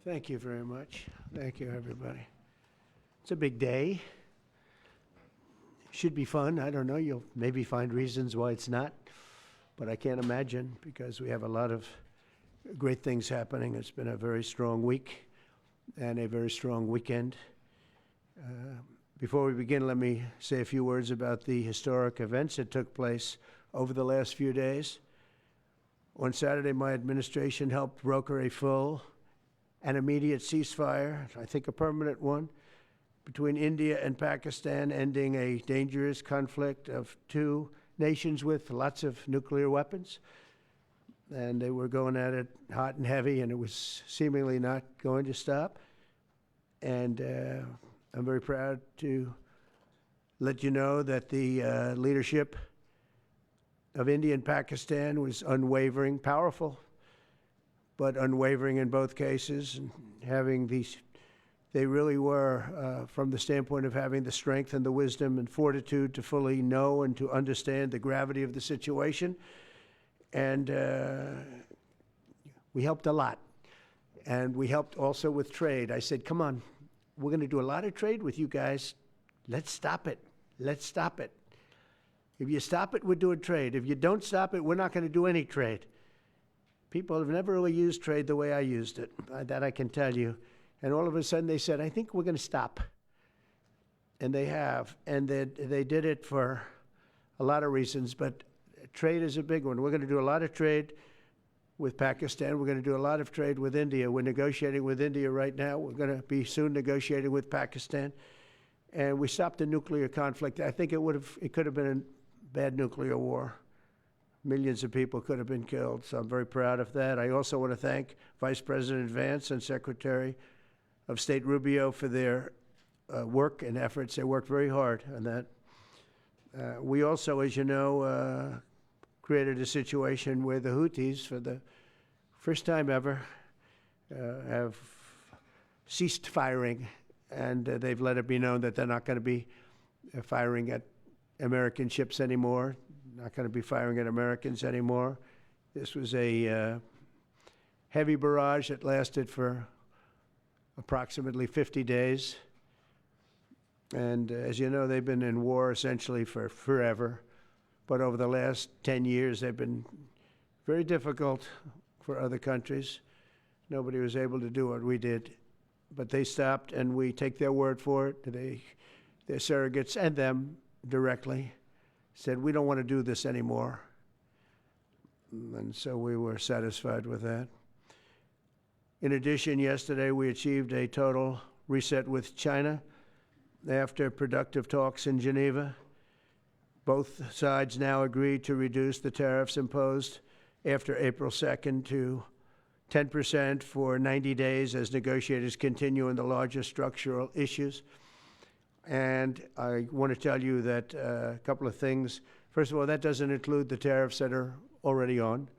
Thank you very much. Thank you, everybody. It's a big day. Should be fun. I don't know. You'll maybe find reasons why it's not, but I can't imagine because we have a lot of great things happening. It's been a very strong week and a very strong weekend. Before we begin, let me say a few words about the historic events that took place over the last few days. On Saturday, my administration helped broker a full and immediate ceasefire, I think a permanent one, between India and Pakistan, ending a dangerous conflict of two nations with lots of nuclear weapons. And they were going at it hot and heavy, and it was seemingly not going to stop. And I'm very proud to let you know that the leadership of India and Pakistan was unwavering, powerful, but unwavering in both cases, and having these, they really were, from the standpoint of having the strength and the wisdom and fortitude to fully know and to understand the gravity of the situation. And we helped a lot. And we helped also with trade. I said, come on, we're going to do a lot of trade with you guys. Let's stop it. Let's stop it. If you stop it, we're doing trade. If you don't stop it, we're not going to do any trade. People have never really used trade the way I used it. That I can tell you. And all of a sudden they said, I think we're going to stop. And they have. And they did it for a lot of reasons, but trade is a big one. We're going to do a lot of trade with Pakistan. We're going to do a lot of trade with India. We're negotiating with India right now. We're going to be soon negotiating with Pakistan. And we stopped the nuclear conflict. I think it could have been a bad nuclear war. Millions of people could have been killed, so I'm very proud of that. I also want to thank Vice President Vance and Secretary of State Rubio for their work and efforts. They worked very hard on that. We also, as you know, created a situation where the Houthis, for the first time ever, have ceased firing, and they've let it be known that they're not going to be firing at American ships anymore, not going to be firing at Americans anymore. This was a heavy barrage that lasted for approximately 50 days. And as you know, they've been in war essentially for forever. But over the last 10 years, they've been very difficult for other countries. Nobody was able to do what we did. But they stopped, and we take their word for it. Their surrogates and them directly said, we don't want to do this anymore. And so we were satisfied with that. In addition, yesterday we achieved a total reset with China after productive talks in Geneva. Both sides now agreed to reduce the tariffs imposed after April 2nd to 10% for 90 days as negotiators continue on the largest structural issues. And I want to tell you that a couple of things. First of all, that doesn't include the tariffs that are already on,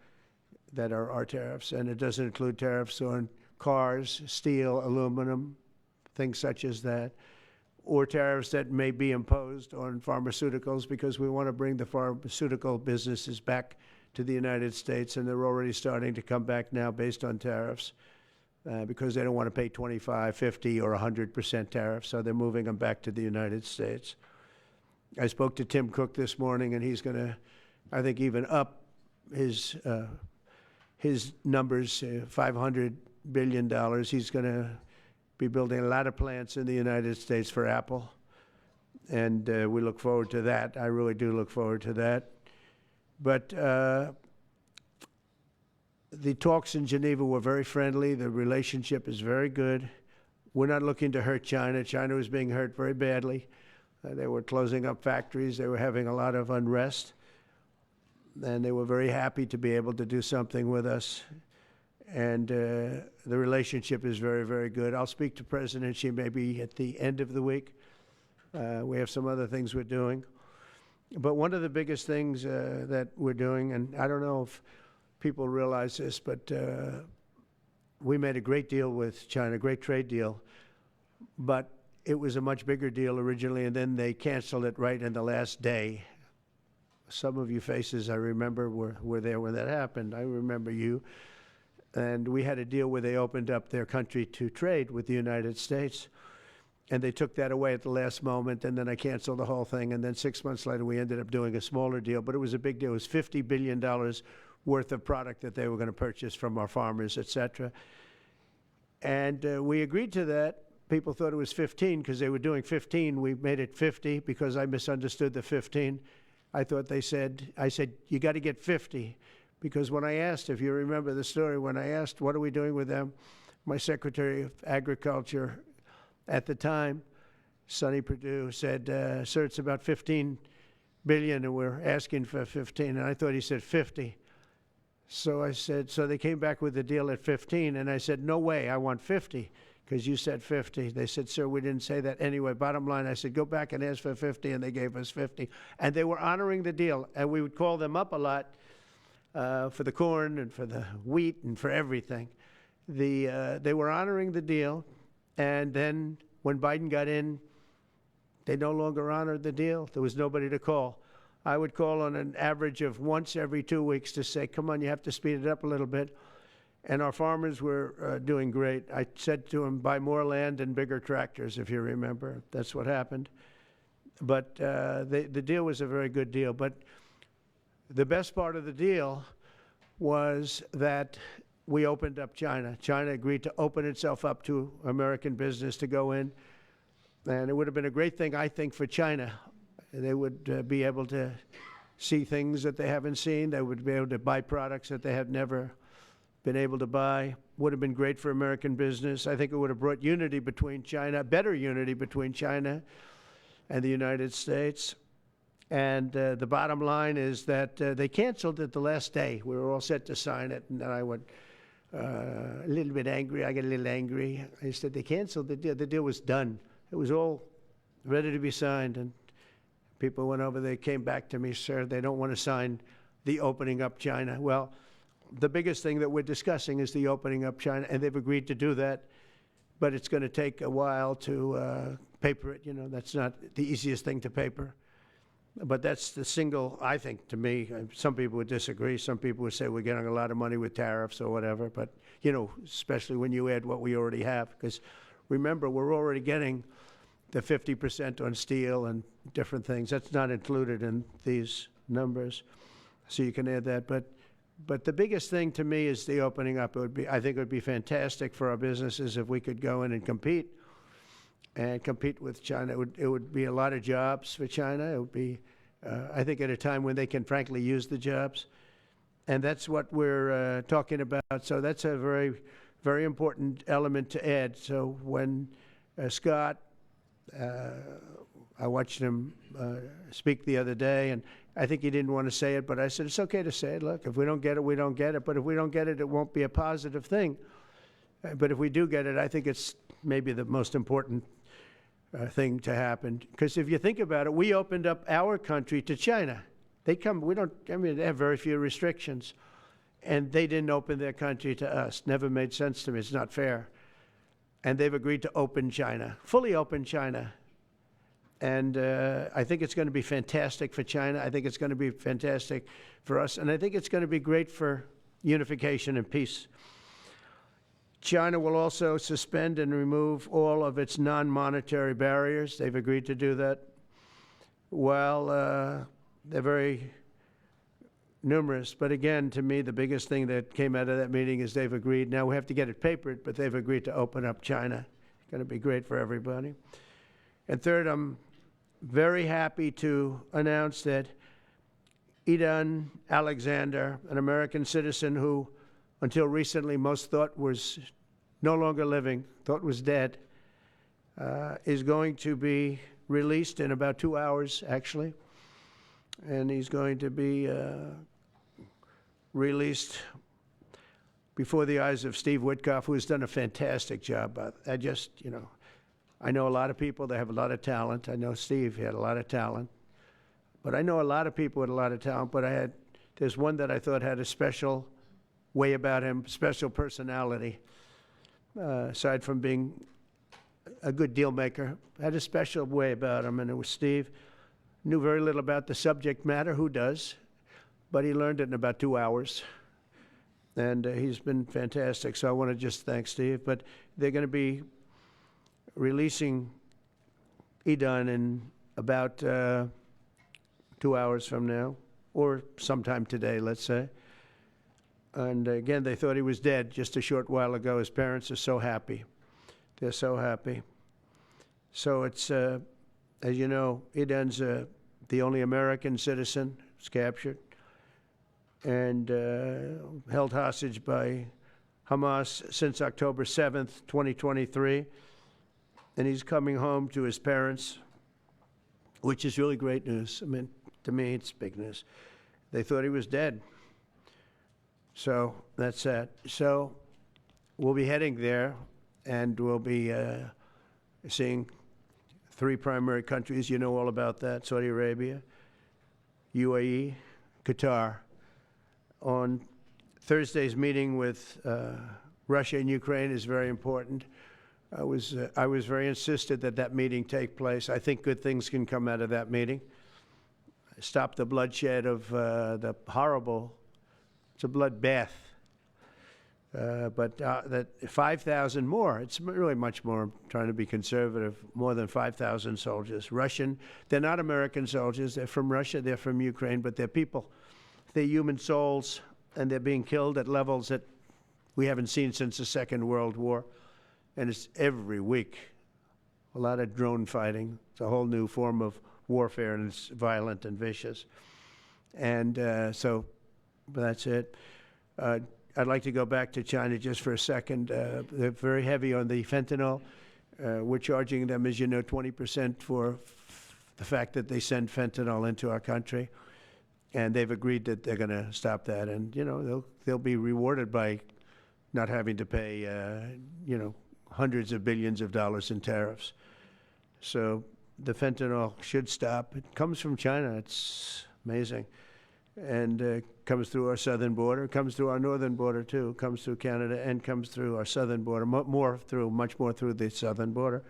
that are our tariffs, and it doesn't include tariffs on cars, steel, aluminum, things such as that, or tariffs that may be imposed on pharmaceuticals, because we want to bring the pharmaceutical businesses back to the United States, and they're already starting to come back now based on tariffs. Because they don't want to pay 25, 50, or 100% tariffs, so they're moving them back to the United States. I spoke to Tim Cook this morning, and he's going to, I think, even up his numbers, $500 billion. He's going to be building a lot of plants in the United States for Apple, and we look forward to that. I really do look forward to that. But the talks in Geneva were very friendly. The relationship is very good. We're not looking to hurt China. China was being hurt very badly. They were closing up factories. They were having a lot of unrest. And they were very happy to be able to do something with us. And the relationship is very, very good. I'll speak to President Xi maybe at the end of the week. We have some other things we're doing. But one of the biggest things that we're doing, and I don't know if people realize this, but we made a great deal with China, great trade deal, but it was a much bigger deal originally, and then they canceled it right in the last day. Some of you faces I remember were there when that happened. I remember you. And we had a deal where they opened up their country to trade with the United States. And they took that away at the last moment, and then I canceled the whole thing. And then 6 months later, we ended up doing a smaller deal. But it was a big deal. It was $50 billion worth of product that they were going to purchase from our farmers, et cetera. And we agreed to that. People thought it was 15 because they were doing 15. We made it 50 because I misunderstood the 15. I said, you got to get 50. Because when I asked, if you remember the story, when I asked, what are we doing with them? My Secretary of Agriculture at the time, Sonny Perdue, said, sir, it's about 15 billion and we're asking for 15. And I thought he said 50. So I said, so they came back with the deal at 15. And I said, no way, I want 50 because you said 50. They said, sir, we didn't say that. Anyway, bottom line, I said, go back and ask for 50. And they gave us 50. And they were honoring the deal. And we would call them up a lot for the corn and for the wheat and for everything. They were honoring the deal. And then when Biden got in, they no longer honored the deal. There was nobody to call. I would call on an average of once every 2 weeks to say, come on, you have to speed it up a little bit. And our farmers were doing great. I said to them, buy more land and bigger tractors, if you remember. That's what happened. But the deal was a very good deal. But the best part of the deal was that we opened up China. China agreed to open itself up to American business to go in. And it would have been a great thing, I think, for China. They would be able to see things that they haven't seen. They would be able to buy products that they have never been able to buy. Would have been great for American business. I think it would have brought unity between China, better unity between China and the United States. And the bottom line is that they canceled it the last day. We were all set to sign it, and then I went a little bit angry. I got a little angry. I said, they canceled the deal. The deal was done. It was all ready to be signed, and people went over. They came back to me, sir, they don't want to sign the opening up China. Well, the biggest thing that we're discussing is the opening up China, and they've agreed to do that, but it's going to take a while to paper it. You know, that's not the easiest thing to paper. But that's the single, I think, to me, some people would disagree. Some people would say we're getting a lot of money with tariffs or whatever. But, you know, especially when you add what we already have. Because remember, we're already getting the 50% on steel and different things. That's not included in these numbers. So you can add that. But the biggest thing to me is the opening up. I think it would be fantastic for our businesses if we could go in and compete with China. It would be a lot of jobs for China. It would be, I think, at a time when they can frankly use the jobs. And that's what we're talking about. So that's a very, very important element to add. So when Scott, I watched him speak the other day, and I think he didn't want to say it, but I said, it's okay to say it. Look, if we don't get it, we don't get it. But if we don't get it, it won't be a positive thing. But if we do get it, I think it's maybe the most important thing to happen. Because if you think about it, we opened up our country to China. They have very few restrictions. And they didn't open their country to us. Never made sense to me. It's not fair. And they've agreed to open China, fully open China. And I think it's going to be fantastic for China. I think it's going to be fantastic for us. And I think it's going to be great for unification and peace. China will also suspend and remove all of its non-monetary barriers. They've agreed to do that. Well, they're very numerous. But again, to me, the biggest thing that came out of that meeting is they've agreed. Now we have to get it papered, but they've agreed to open up China. It's going to be great for everybody. And third, I'm very happy to announce that Idan Alexander, an American citizen who until recently most thought was no longer living, thought was dead, is going to be released in about 2 hours, actually. And he's going to be released before the eyes of Steve Witkoff, who has done a fantastic job. I know a lot of people that have a lot of talent. I know Steve had a lot of talent. But I know a lot of people with a lot of talent, but there's one that I thought had a special way about him, special personality. Aside from being a good deal maker, had a special way about him, and it was Steve. Knew very little about the subject matter, who does? But he learned it in about 2 hours. and he's been fantastic. So I want to just thank Steve. But they're going to be releasing Idan in about 2 hours from now, or sometime today, let's say. And again, they thought he was dead just a short while ago. His parents are so happy. They're so happy. So it's, as you know, Idan's the only American citizen who's captured and held hostage by Hamas since October 7th, 2023. And he's coming home to his parents, which is really great news. I mean, to me, it's big news. They thought he was dead. So that's that. So we'll be heading there, and we'll be seeing 3 primary countries. You know all about that: Saudi Arabia, UAE, Qatar. On Thursday's meeting with Russia and Ukraine is very important. I was very insistent that that meeting take place. I think good things can come out of that meeting. Stop the bloodshed of the horrible. It's a bloodbath. But that 5,000 more, it's really much more, I'm trying to be conservative, more than 5,000 soldiers. Russian, they're not American soldiers. They're from Russia, they're from Ukraine, but they're people. They're human souls, and they're being killed at levels that we haven't seen since the Second World War. And it's every week. A lot of drone fighting. It's a whole new form of warfare, and it's violent and vicious. And so that's it. I'd like to go back to China just for a second. They're very heavy on the fentanyl. We're charging them, as you know, 20% for the fact that they send fentanyl into our country. And they've agreed that they're going to stop that. And, you know, they'll be rewarded by not having to pay, you know, hundreds of billions of dollars in tariffs. So the fentanyl should stop. It comes from China. It's amazing. And comes through our southern border, comes through our northern border too, comes through Canada, and comes through our southern border, much more through the southern border.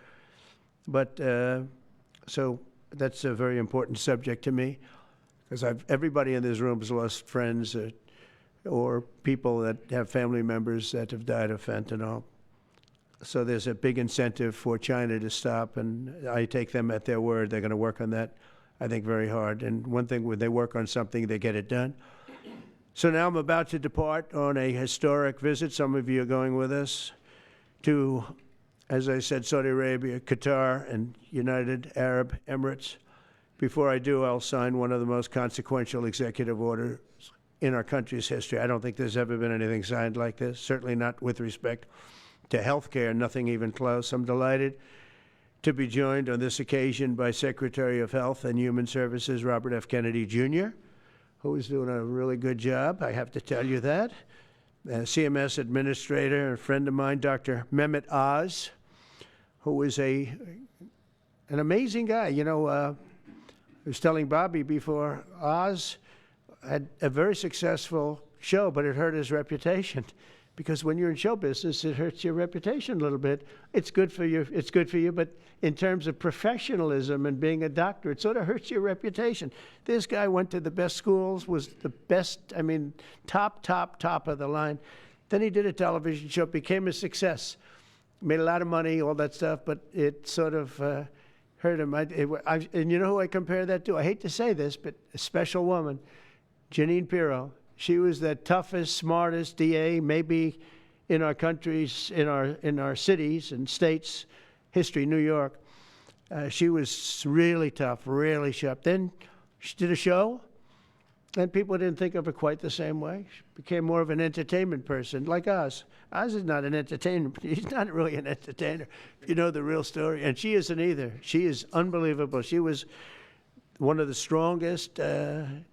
But so that's a very important subject to me, because everybody in this room has lost friends or people that have family members that have died of fentanyl. So there's a big incentive for China to stop, and I take them at their word. They're going to work on that, I think, very hard. And one thing, when they work on something, they get it done. So now I'm about to depart on a historic visit. Some of you are going with us to, as I said, Saudi Arabia, Qatar, and United Arab Emirates. Before I do, I'll sign one of the most consequential executive orders in our country's history. I don't think there's ever been anything signed like this, certainly not with respect to health care, nothing even close. I'm delighted to be joined on this occasion by Secretary of Health and Human Services Robert F. Kennedy, Jr., who is doing a really good job, I have to tell you that. CMS Administrator, a friend of mine, Dr. Mehmet Oz, who is an amazing guy. You know, I was telling Bobby before, Oz had a very successful show, but it hurt his reputation. Because when you're in show business, it hurts your reputation a little bit. It's good for you, but in terms of professionalism and being a doctor, it sort of hurts your reputation. This guy went to the best schools, was the best, I mean, top of the line. Then he did a television show, became a success, made a lot of money, all that stuff, but it sort of hurt him. And you know who I compare that to? I hate to say this, but a special woman, Jeanine Pirro. She was the toughest, smartest DA, maybe in our countries, in our cities and states history, New York. She was really tough, really sharp. Then she did a show, and people didn't think of her quite the same way. She became more of an entertainment person, like Oz. Oz is not an entertainer. He's not really an entertainer, if you know the real story. And she isn't either. She is unbelievable. She was one of the strongest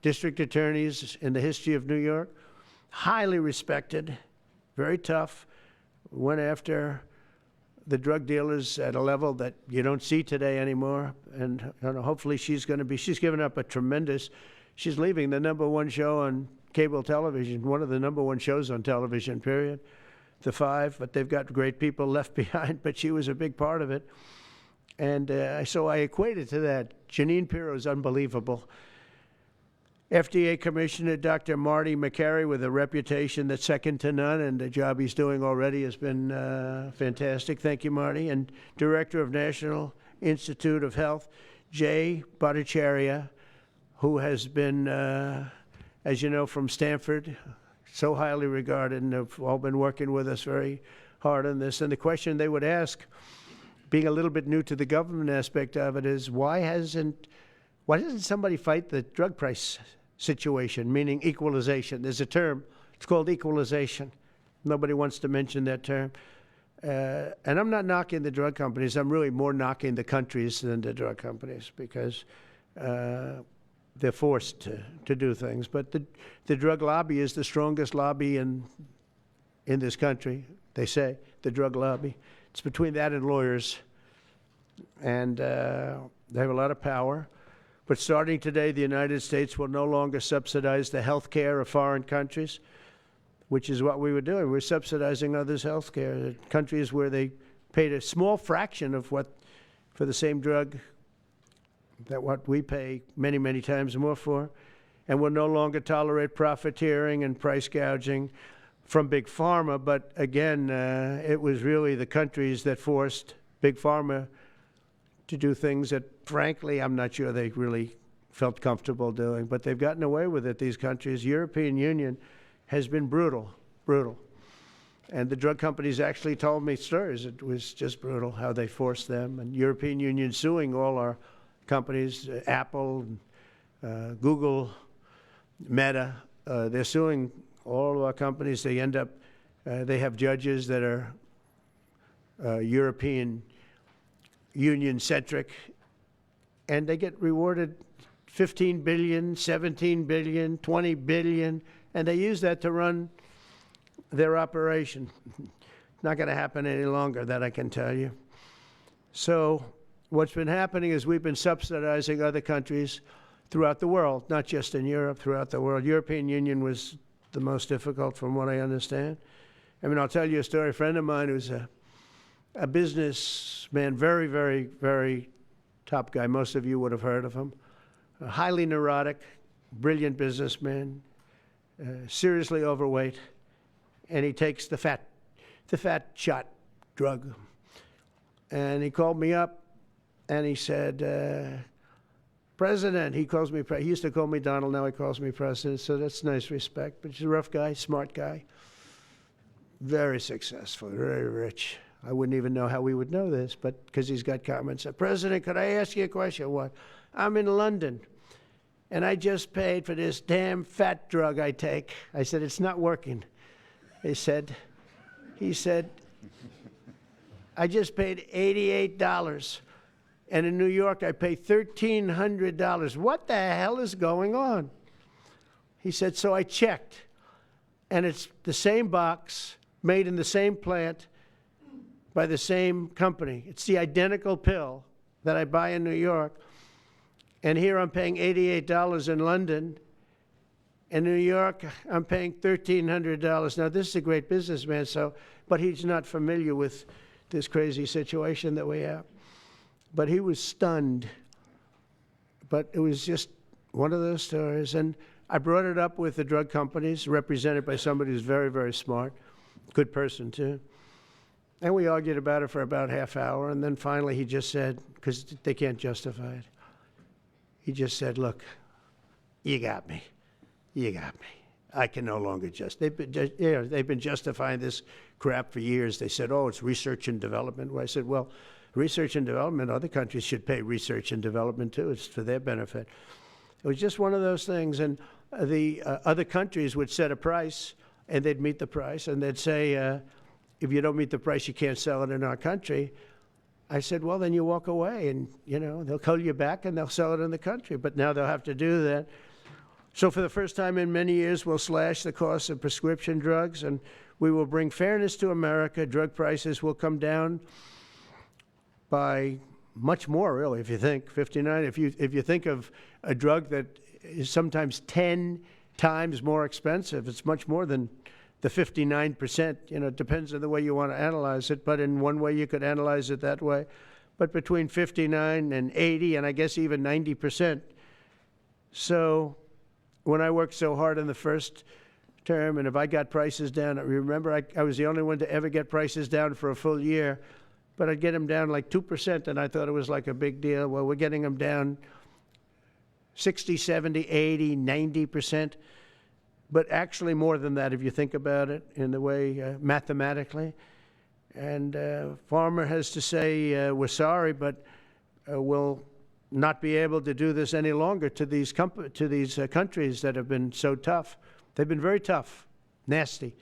district attorneys in the history of New York, highly respected, very tough, went after the drug dealers at a level that you don't see today anymore. And hopefully she's given up she's leaving the #1 show on cable television, one of the #1 shows on television, period, The Five, but they've got great people left behind, but she was a big part of it. And so I equated to that. Jeanine Pirro is unbelievable. FDA Commissioner Dr. Marty McCary, with a reputation that's second to none, and the job he's doing already has been fantastic. Thank you, Marty. And Director of National Institute of Health, Jay Bhattacharya, who has been, as you know, from Stanford, so highly regarded, and have all been working with us very hard on this. And the question they would ask, being a little bit new to the government aspect of it, is why doesn't somebody fight the drug price situation, meaning equalization? There's a term, it's called equalization. Nobody wants to mention that term. And I'm not knocking the drug companies. I'm really more knocking the countries than the drug companies, because they're forced to do things. But the drug lobby is the strongest lobby in this country, they say, the drug lobby. It's between that and lawyers. And they have a lot of power. But starting today, the United States will no longer subsidize the health care of foreign countries, which is what we were doing. We're subsidizing others' health care. Countries where they paid a small fraction of what, for the same drug, that what we pay many, many times more for. And we'll no longer tolerate profiteering and price gouging from Big Pharma. But again, it was really the countries that forced Big Pharma to do things that, frankly, I'm not sure they really felt comfortable doing. But they've gotten away with it, these countries. European Union has been brutal. And the drug companies actually told me stories. It was just brutal how they forced them. And European Union suing all our companies, Apple, Google, Meta. They're suing all of our companies. They end up, they have judges that are European Union-centric, and they get rewarded $15 billion, $17 billion, $20 billion, and they use that to run their operation. Not going to happen any longer, that I can tell you. So what's been happening is we've been subsidizing other countries throughout the world, not just in Europe, throughout the world. European Union was the most difficult, from what I understand. I mean, I'll tell you a story. A friend of mine who's a businessman, very, very, very top guy. Most of you would have heard of him. A highly neurotic, brilliant businessman, seriously overweight, and he takes the fat shot drug. And he called me up, and he said, President, he calls me, he used to call me Donald, now he calls me President, so that's nice respect. But he's a rough guy, smart guy, very successful, very rich. I wouldn't even know how we would know this, but because he's got comments. President, could I ask you a question? What? I'm in London, and I just paid for this damn fat drug I take. I said, it's not working. He said, I just paid $88. And in New York, I pay $1,300. What the hell is going on? He said, so I checked, and it's the same box, made in the same plant, by the same company. It's the identical pill that I buy in New York. And here I'm paying $88 in London. In New York, I'm paying $1,300. Now, this is a great businessman, but he's not familiar with this crazy situation that we have. But he was stunned. But it was just one of those stories. And I brought it up with the drug companies, represented by somebody who's very, very smart, good person too. And we argued about it for about half hour, and then finally he just said, because they can't justify it, he just said, look, you got me. I can no longer they've been justifying this crap for years. They said, oh, it's research and development. Well, I said, well, research and development, other countries should pay research and development too. It's for their benefit. It was just one of those things. And the other countries would set a price, and they'd meet the price, and they'd say, if you don't meet the price, you can't sell it in our country. I said, well, then you walk away, and, they'll call you back, and they'll sell it in the country. But now they'll have to do that. So for the first time in many years, we'll slash the cost of prescription drugs, and we will bring fairness to America. Drug prices will come down by much more, really, if you think. 59, if you think of a drug that is sometimes 10 times more expensive, it's much more than the 59%, it depends on the way you want to analyze it, but in one way you could analyze it that way. But between 59 and 80, and I guess even 90%. So when I worked so hard in the first term, and if I got prices down, remember I was the only one to ever get prices down for a full year, but I'd get them down like 2%, and I thought it was like a big deal. Well, we're getting them down 60, 70, 80, 90%, but actually more than that if you think about it in the way mathematically. And farmer has to say, we're sorry, but we'll not be able to do this any longer to these countries that have been so tough. They've been very tough, nasty.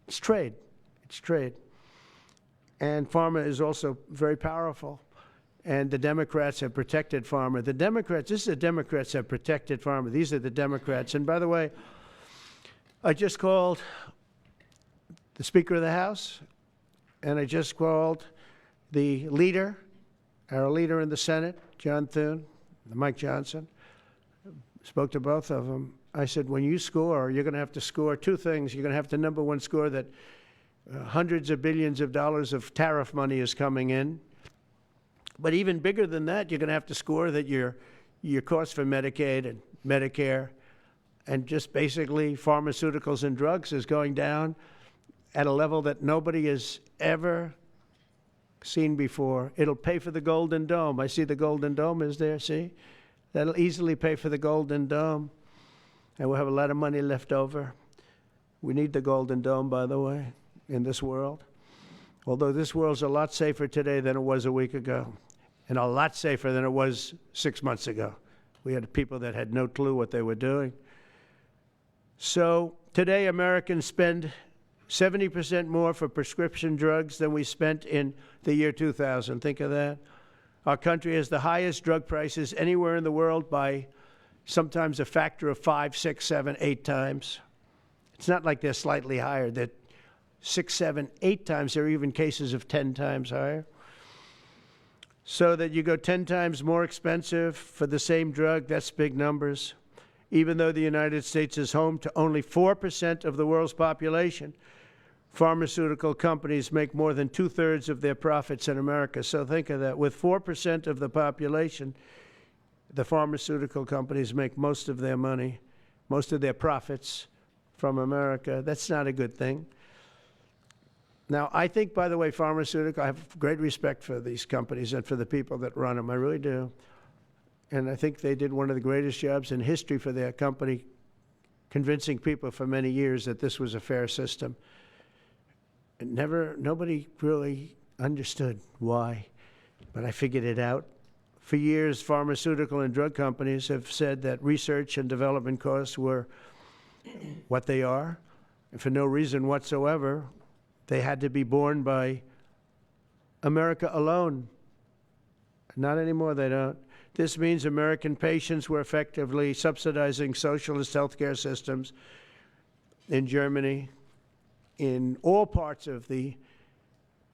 It's trade. It's trade. And pharma is also very powerful. And the Democrats have protected pharma. The Democrats, this is the Democrats have protected pharma. These are the Democrats. And by the way, I just called the Speaker of the House, and I just called the leader, our leader in the Senate, John Thune, Mike Johnson. Spoke to both of them. I said, when you score, you're going to have to score two things. You're going to have to, number one, score that hundreds of billions of dollars of tariff money is coming in. But even bigger than that, you're going to have to score that your cost for Medicaid and Medicare and just basically pharmaceuticals and drugs is going down at a level that nobody has ever seen before. It'll pay for the Golden Dome. I see the Golden Dome is there, see? That'll easily pay for the Golden Dome. And we'll have a lot of money left over. We need the Golden Dome, by the way, in this world. Although this world's a lot safer today than it was a week ago, and a lot safer than it was 6 months ago. We had people that had no clue what they were doing. So today Americans spend 70% more for prescription drugs than we spent in the year 2000. Think of that. Our country has the highest drug prices anywhere in the world by sometimes a factor of 5, 6, 7, 8 times. It's not like they're slightly higher. They're 6, 7, 8 times. There are even cases of 10 times higher. So that you go 10 times more expensive for the same drug, that's big numbers. Even though the United States is home to only 4% of the world's population, pharmaceutical companies make more than 2/3 of their profits in America. So think of that. With 4% of the population, the pharmaceutical companies make most of their money, most of their profits from America. That's not a good thing. Now, I think, by the way, I have great respect for these companies and for the people that run them. I really do. And I think they did one of the greatest jobs in history for their company, convincing people for many years that this was a fair system. And nobody really understood why, but I figured it out. For years, pharmaceutical and drug companies have said that research and development costs were what they are, and for no reason whatsoever. They had to be borne by America alone. Not anymore, they don't. This means American patients were effectively subsidizing socialist healthcare systems in Germany, in all parts of the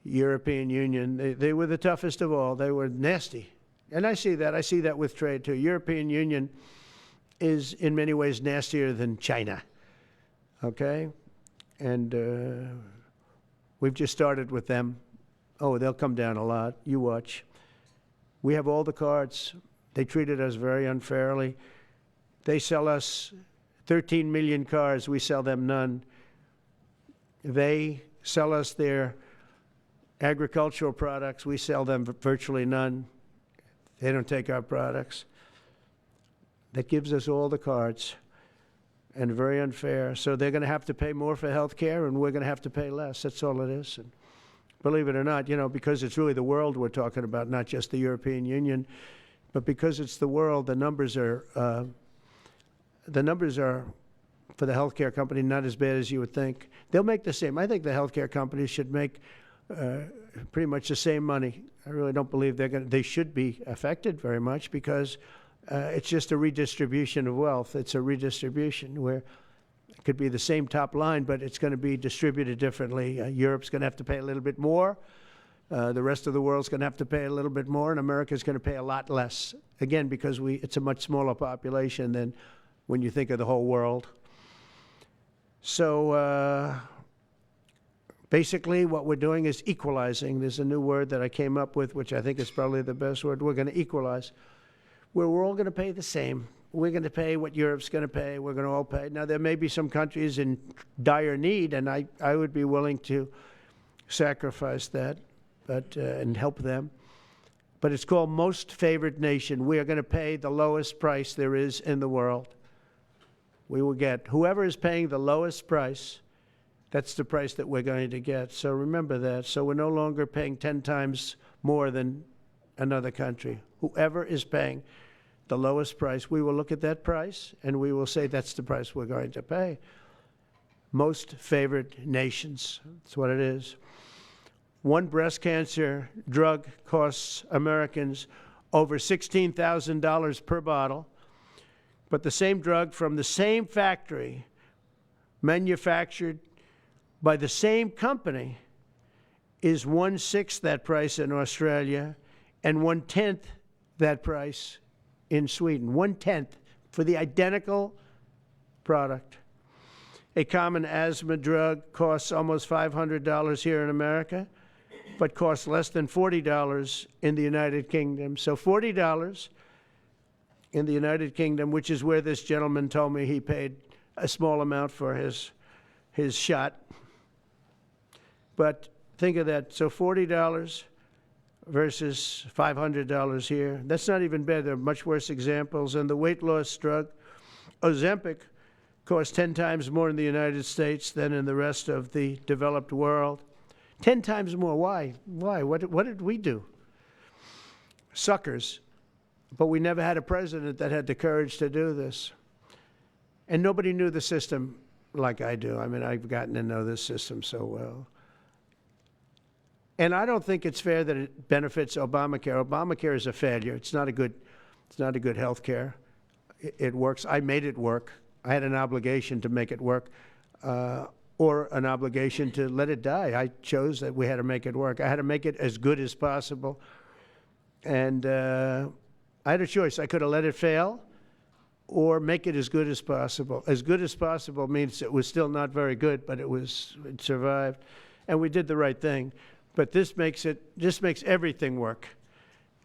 European Union. They were the toughest of all. They were nasty. And I see that. I see that with trade, too. European Union is in many ways nastier than China, okay? And we've just started with them. Oh, they'll come down a lot. You watch. We have all the cards. They treated us very unfairly. They sell us 13 million cars. We sell them none. They sell us their agricultural products. We sell them virtually none. They don't take our products. That gives us all the cards, and very unfair. So they're going to have to pay more for health care, and we're going to have to pay less. That's all it is. And believe it or not, because it's really the world we're talking about, not just the European Union, but because it's the world, the numbers are for the healthcare company not as bad as you would think. They'll make the same. I think the healthcare companies should make pretty much the same money. I really don't believe they should be affected very much, because it's just a redistribution of wealth. It's a redistribution where it could be the same top line, but it's going to be distributed differently. Europe's going to have to pay a little bit more. The rest of the world's going to have to pay a little bit more, and America's going to pay a lot less. Again, because it's a much smaller population than when you think of the whole world. So basically what we're doing is equalizing. There's a new word that I came up with, which I think is probably the best word. We're going to equalize, where we're all going to pay the same. we're going to pay what Europe's going to pay. We're going to all pay. Now, there may be some countries in dire need, and I would be willing to sacrifice that and help them. But it's called most favored nation. We are going to pay the lowest price there is in the world. We will get whoever is paying the lowest price, that's the price that we're going to get. So remember that. So we're no longer paying 10 times more than another country. Whoever is paying the lowest price, we will look at that price and we will say that's the price we're going to pay. Most favored nations, that's what it is. One breast cancer drug costs Americans over $16,000 per bottle, but the same drug from the same factory, manufactured by the same company, is 1/6 that price in Australia and 1/10 that price in Sweden. 1/10 for the identical product. A common asthma drug costs almost $500 here in America, but costs less than $40 in the United Kingdom. So $40 in the United Kingdom, which is where this gentleman told me he paid a small amount for his shot. But think of that. So $40 versus $500 here. That's not even bad. There are much worse examples. And the weight loss drug, Ozempic, costs 10 times more in the United States than in the rest of the developed world. 10 times more. Why? Why? What did we do? Suckers. But we never had a president that had the courage to do this. And nobody knew the system like I do. I mean, I've gotten to know this system so well. And I don't think it's fair that it benefits Obamacare. Obamacare is a failure. It's not a good health care. It works. I made it work. I had an obligation to make it work, or an obligation to let it die. I chose that we had to make it work. I had to make it as good as possible. And I had a choice. I could have let it fail or make it as good as possible. As good as possible means it was still not very good, but it survived. And we did the right thing. But this makes everything work.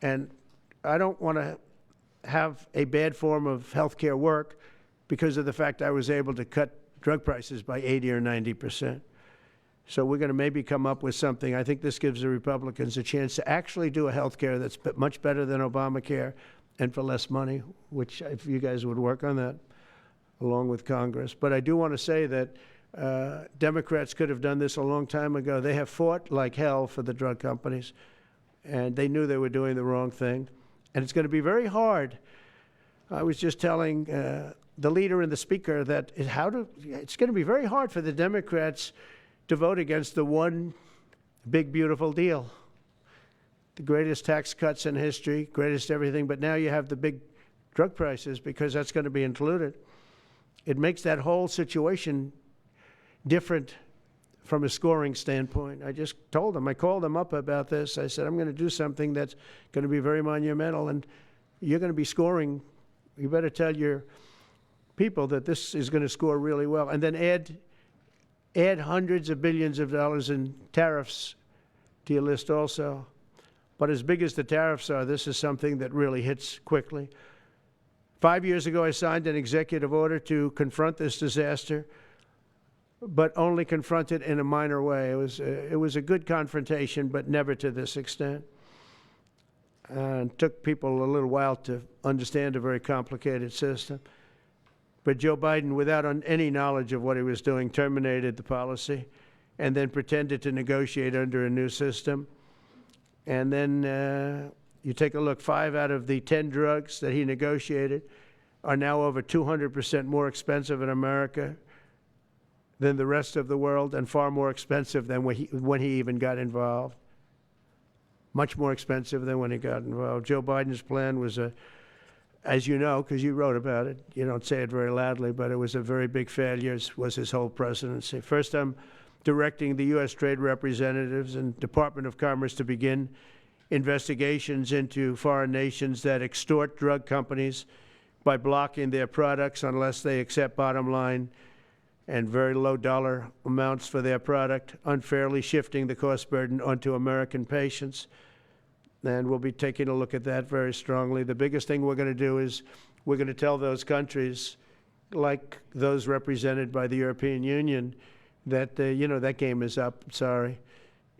And I don't want to have a bad form of health care work because of the fact I was able to cut drug prices by 80 or 90%. So we're going to maybe come up with something. I think this gives the Republicans a chance to actually do a health care that's much better than Obamacare and for less money, which if you guys would work on that along with Congress. But I do want to say that Democrats could have done this a long time ago. They have fought like hell for the drug companies, and they knew they were doing the wrong thing. And it's going to be very hard. I was just telling the leader and the speaker that it's going to be very hard for the Democrats to vote against the one big, beautiful deal. The greatest tax cuts in history, greatest everything, but now you have the big drug prices because that's going to be included. It makes that whole situation different from a scoring standpoint. I just told them, I called them up about this. I said, I'm going to do something that's going to be very monumental, and you're going to be scoring. You better tell your people that this is going to score really well. And then add hundreds of billions of dollars in tariffs to your list also. But as big as the tariffs are, this is something that really hits quickly. 5 years ago, I signed an executive order to confront this disaster, but only confront it in a minor way. It was a good confrontation, but never to this extent. And it took people a little while to understand a very complicated system. But Joe Biden, without any knowledge of what he was doing, terminated the policy and then pretended to negotiate under a new system. And then you take a look, 5 out of the 10 drugs that he negotiated are now over 200% more expensive in America than the rest of the world, and far more expensive than when he even got involved. Much more expensive than when he got involved. Joe Biden's plan was as you know, because you wrote about it, you don't say it very loudly, but it was a very big failure, was his whole presidency. First, I'm directing the U.S. Trade Representatives and Department of Commerce to begin investigations into foreign nations that extort drug companies by blocking their products unless they accept bottom line and very low dollar amounts for their product, unfairly shifting the cost burden onto American patients. And we'll be taking a look at that very strongly. The biggest thing we're going to do is we're going to tell those countries, like those represented by the European Union, that, that game is up, sorry.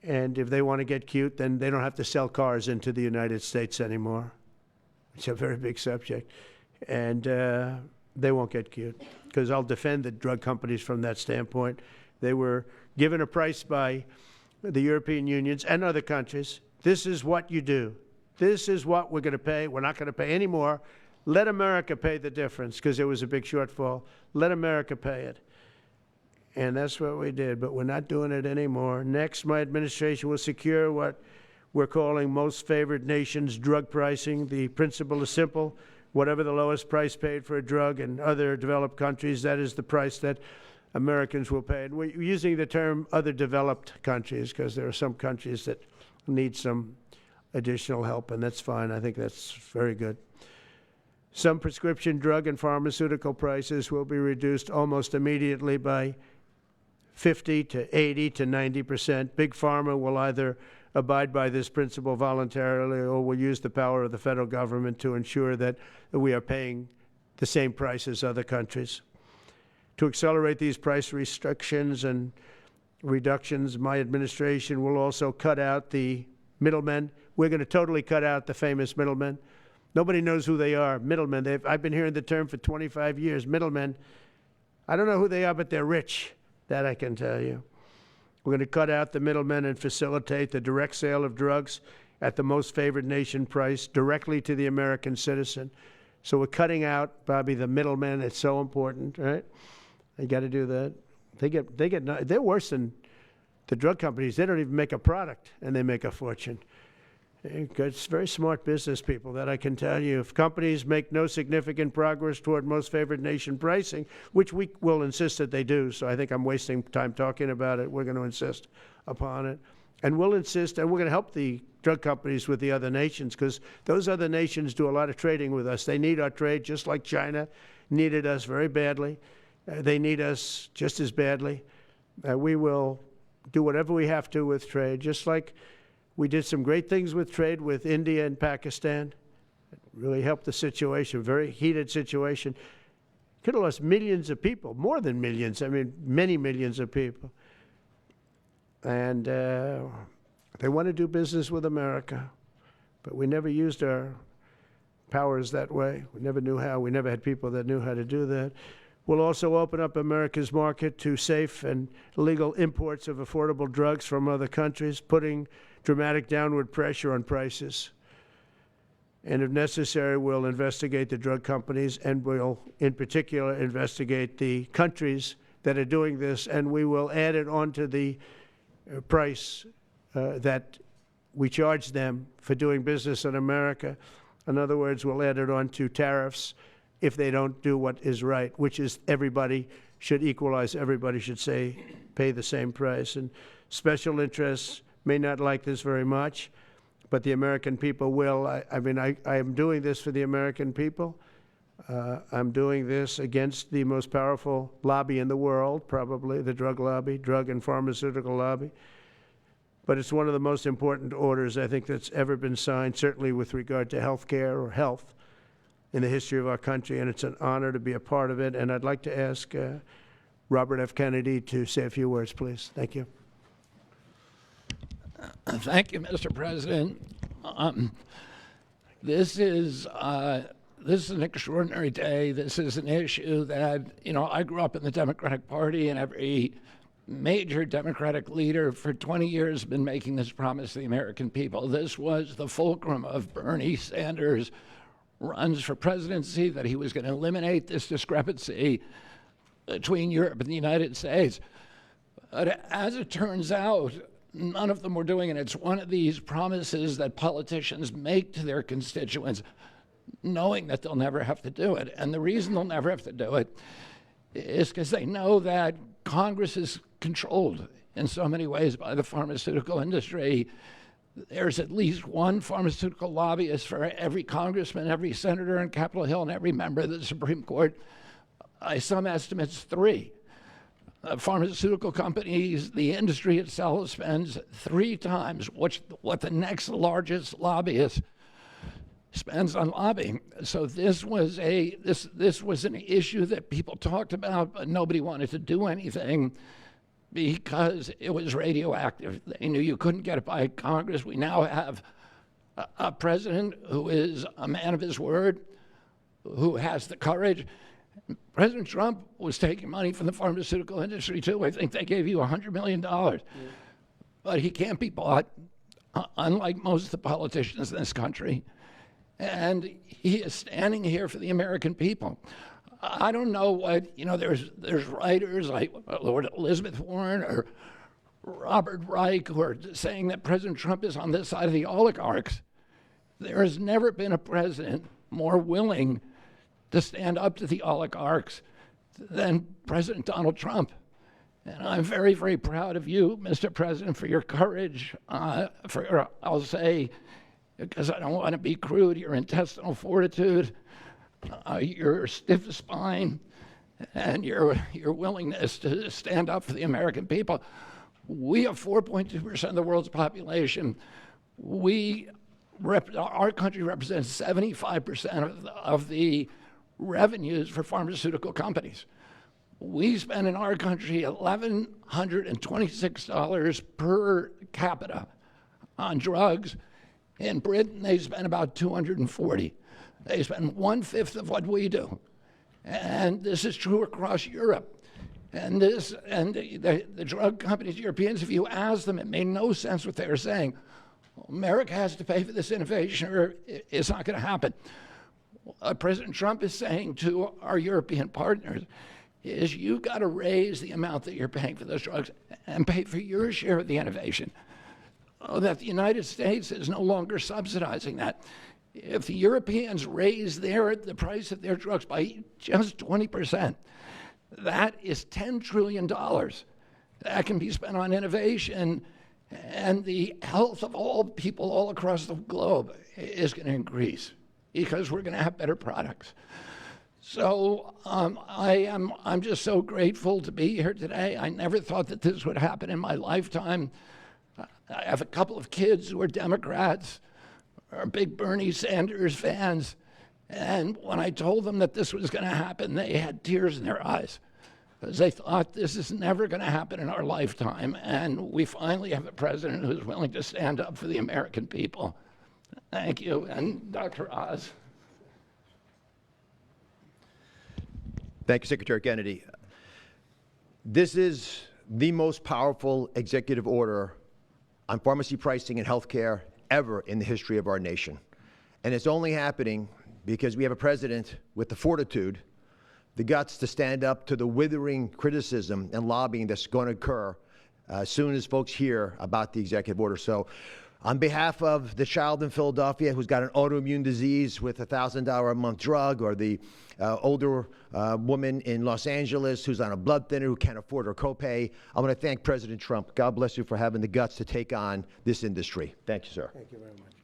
And if they want to get cute, then they don't have to sell cars into the United States anymore. It's a very big subject. And they won't get cute, because I'll defend the drug companies from that standpoint. They were given a price by the European unions and other countries. This is what you do. This is what we're going to pay. We're not going to pay any more. Let America pay the difference, because there was a big shortfall. Let America pay it. And that's what we did, but we're not doing it anymore. Next, my administration will secure what we're calling most favored nations drug pricing. The principle is simple. Whatever the lowest price paid for a drug in other developed countries, that is the price that Americans will pay. And we're using the term other developed countries because there are some countries that need some additional help, and that's fine. I think that's very good. Some prescription drug and pharmaceutical prices will be reduced almost immediately by 50 to 80 to 90%. Big Pharma will either abide by this principle voluntarily or will use the power of the federal government to ensure that we are paying the same price as other countries. To accelerate these price restrictions and reductions, my administration will also cut out the middlemen. We're going to totally cut out the famous middlemen. Nobody knows who they are, middlemen. I've been hearing the term for 25 years, middlemen. I don't know who they are, but they're rich. That I can tell you. We're going to cut out the middlemen and facilitate the direct sale of drugs at the most favored nation price directly to the American citizen. So we're cutting out, Bobby, the middlemen. It's so important, right? You got to do that. They're worse than the drug companies. They don't even make a product, and they make a fortune. It's very smart business people, that I can tell you. If companies make no significant progress toward most favored nation pricing, which we will insist that they do, so I think I'm wasting time talking about it. We're going to insist upon it. And we'll insist, and we're going to help the drug companies with the other nations, because those other nations do a lot of trading with us. They need our trade, just like China needed us very badly. They need us just as badly. We will do whatever we have to with trade, just like we did some great things with trade with India and Pakistan. It really helped the situation, very heated situation. Could have lost millions of people, more than millions, I mean, many millions of people. And they want to do business with America, but we never used our powers that way. We never knew how. We never had people that knew how to do that. We'll also open up America's market to safe and legal imports of affordable drugs from other countries, putting dramatic downward pressure on prices. And if necessary, we'll investigate the drug companies, and we'll, in particular, investigate the countries that are doing this, and we will add it onto the price that we charge them for doing business in America. In other words, we'll add it onto tariffs if they don't do what is right, which is everybody should equalize. Everybody should pay the same price. And special interests may not like this very much, but the American people will. I am doing this for the American people. I'm doing this against the most powerful lobby in the world, probably the drug lobby, drug and pharmaceutical lobby. But it's one of the most important orders, I think, that's ever been signed, certainly with regard to health care or health in the history of our country, and it's an honor to be a part of it. And I'd like to ask Robert F. Kennedy to say a few words, please. Thank you. Thank you, Mr. President. This is an extraordinary day. This is an issue that, I grew up in the Democratic Party, and every major Democratic leader for 20 years has been making this promise to the American people. This was the fulcrum of Bernie Sanders' runs for presidency, that he was going to eliminate this discrepancy between Europe and the United States. But as it turns out, none of them were doing it. It's one of these promises that politicians make to their constituents, knowing that they'll never have to do it. And the reason they'll never have to do it is because they know that Congress is controlled in so many ways by the pharmaceutical industry. There's at least one pharmaceutical lobbyist for every congressman, every senator on Capitol Hill, and every member of the Supreme Court. By some estimates, 3. Pharmaceutical companies, the industry itself spends 3 times what the next largest lobbyist spends on lobbying. So this was an issue that people talked about, but nobody wanted to do anything because it was radioactive. They knew you couldn't get it by Congress. We now have a president who is a man of his word, who has the courage. President Trump was taking money from the pharmaceutical industry too. I think they gave you $100 million. But he can't be bought, unlike most of the politicians in this country. And he is standing here for the American people. I don't know what, there's writers like Lord Elizabeth Warren or Robert Reich who are saying that President Trump is on this side of the oligarchs. There has never been a president more willing to stand up to the oligarchs than President Donald Trump. And I'm very, very proud of you, Mr. President, for your courage, I'll say, because I don't want to be crude, your intestinal fortitude, your stiff spine, and your willingness to stand up for the American people. We have 4.2% of the world's population. Our country represents 75% of the revenues for pharmaceutical companies. We spend in our country $1,126 per capita on drugs. In Britain, they spend about $240. They spend 1/5 of what we do. And this is true across Europe. And the drug companies, Europeans, if you ask them, it made no sense what they were saying. America has to pay for this innovation or it's not going to happen. What President Trump is saying to our European partners is you got to raise the amount that you're paying for those drugs and pay for your share of the innovation. That the United States is no longer subsidizing that. If the Europeans raise the price of their drugs by just 20%, that is $10 trillion that can be spent on innovation, and the health of all people all across the globe is going to increase because we're going to have better products. So I'm just so grateful to be here today. I never thought that this would happen in my lifetime. I have a couple of kids who are Democrats, are big Bernie Sanders fans, and when I told them that this was going to happen, they had tears in their eyes because they thought this is never going to happen in our lifetime, and we finally have a president who's willing to stand up for the American people. Thank you, and Dr. Oz. Thank you, Secretary Kennedy. This is the most powerful executive order on pharmacy pricing and healthcare ever in the history of our nation. And it's only happening because we have a president with the fortitude, the guts to stand up to the withering criticism and lobbying that's going to occur as soon as folks hear about the executive order. So on behalf of the child in Philadelphia who's got an autoimmune disease with a $1,000 a month drug, or the older woman in Los Angeles who's on a blood thinner who can't afford her copay, I want to thank President Trump. God bless you for having the guts to take on this industry. Thank you, sir. Thank you very much.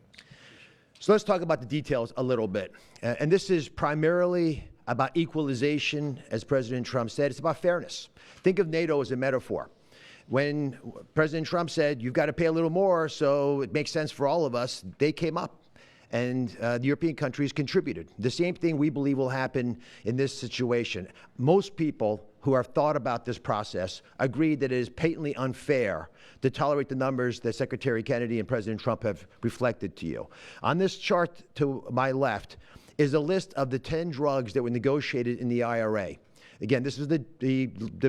So let's talk about the details a little bit. And this is primarily about equalization, as President Trump said. It's about fairness. Think of NATO as a metaphor. When President Trump said, you've got to pay a little more so it makes sense for all of us, they came up. And the European countries contributed. The same thing we believe will happen in this situation. Most people who have thought about this process agree that it is patently unfair to tolerate the numbers that Secretary Kennedy and President Trump have reflected to you. On this chart to my left is a list of the 10 drugs that were negotiated in the IRA. Again, this is the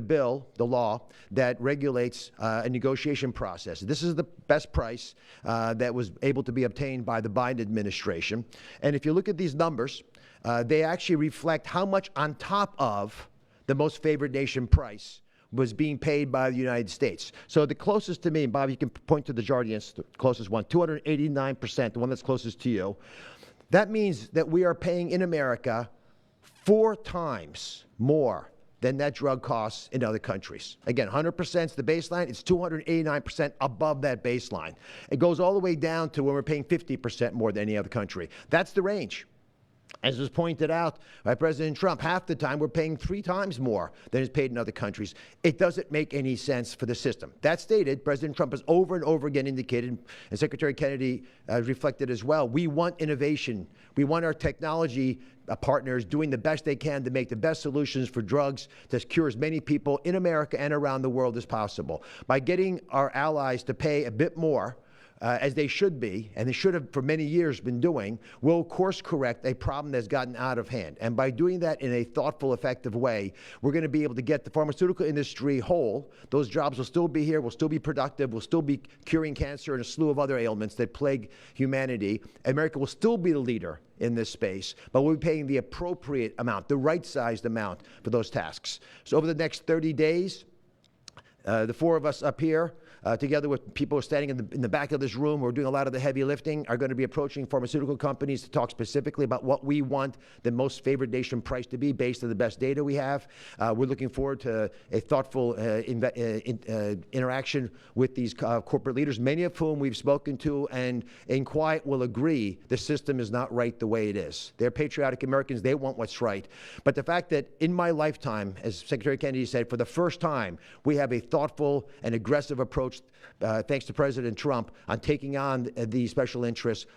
bill, the law, that regulates a negotiation process. This is the best price that was able to be obtained by the Biden administration. And if you look at these numbers, they actually reflect how much on top of the most favored nation price was being paid by the United States. So the closest to me, and Bob, you can point to the Jardians, the closest one, 289%, the one that's closest to you. That means that we are paying in America 4 times more than that drug costs in other countries. Again, 100% is the baseline. It's 289% above that baseline. It goes all the way down to when we're paying 50% more than any other country. That's the range. As was pointed out by President Trump, half the time we're paying 3 times more than is paid in other countries. It doesn't make any sense for the system. That stated, President Trump has over and over again indicated, and Secretary Kennedy reflected as well, we want innovation. We want our technology partners doing the best they can to make the best solutions for drugs to cure as many people in America and around the world as possible. By getting our allies to pay a bit more, as they should be, and they should have for many years been doing, will course correct a problem that's gotten out of hand. And by doing that in a thoughtful, effective way, we're going to be able to get the pharmaceutical industry whole. Those jobs will still be here, will still be productive, will still be curing cancer and a slew of other ailments that plague humanity. America will still be the leader in this space, but we'll be paying the appropriate amount, the right-sized amount for those tasks. So over the next 30 days, the 4 of us up here, together with people who are standing in the back of this room who are doing a lot of the heavy lifting, are going to be approaching pharmaceutical companies to talk specifically about what we want the most favored nation price to be based on the best data we have. We're looking forward to a thoughtful interaction with these corporate leaders, many of whom we've spoken to and in quiet will agree the system is not right the way it is. They're patriotic Americans. They want what's right. But the fact that in my lifetime, as Secretary Kennedy said, for the first time, we have a thoughtful and aggressive approach thanks to President Trump, on taking on the special interests,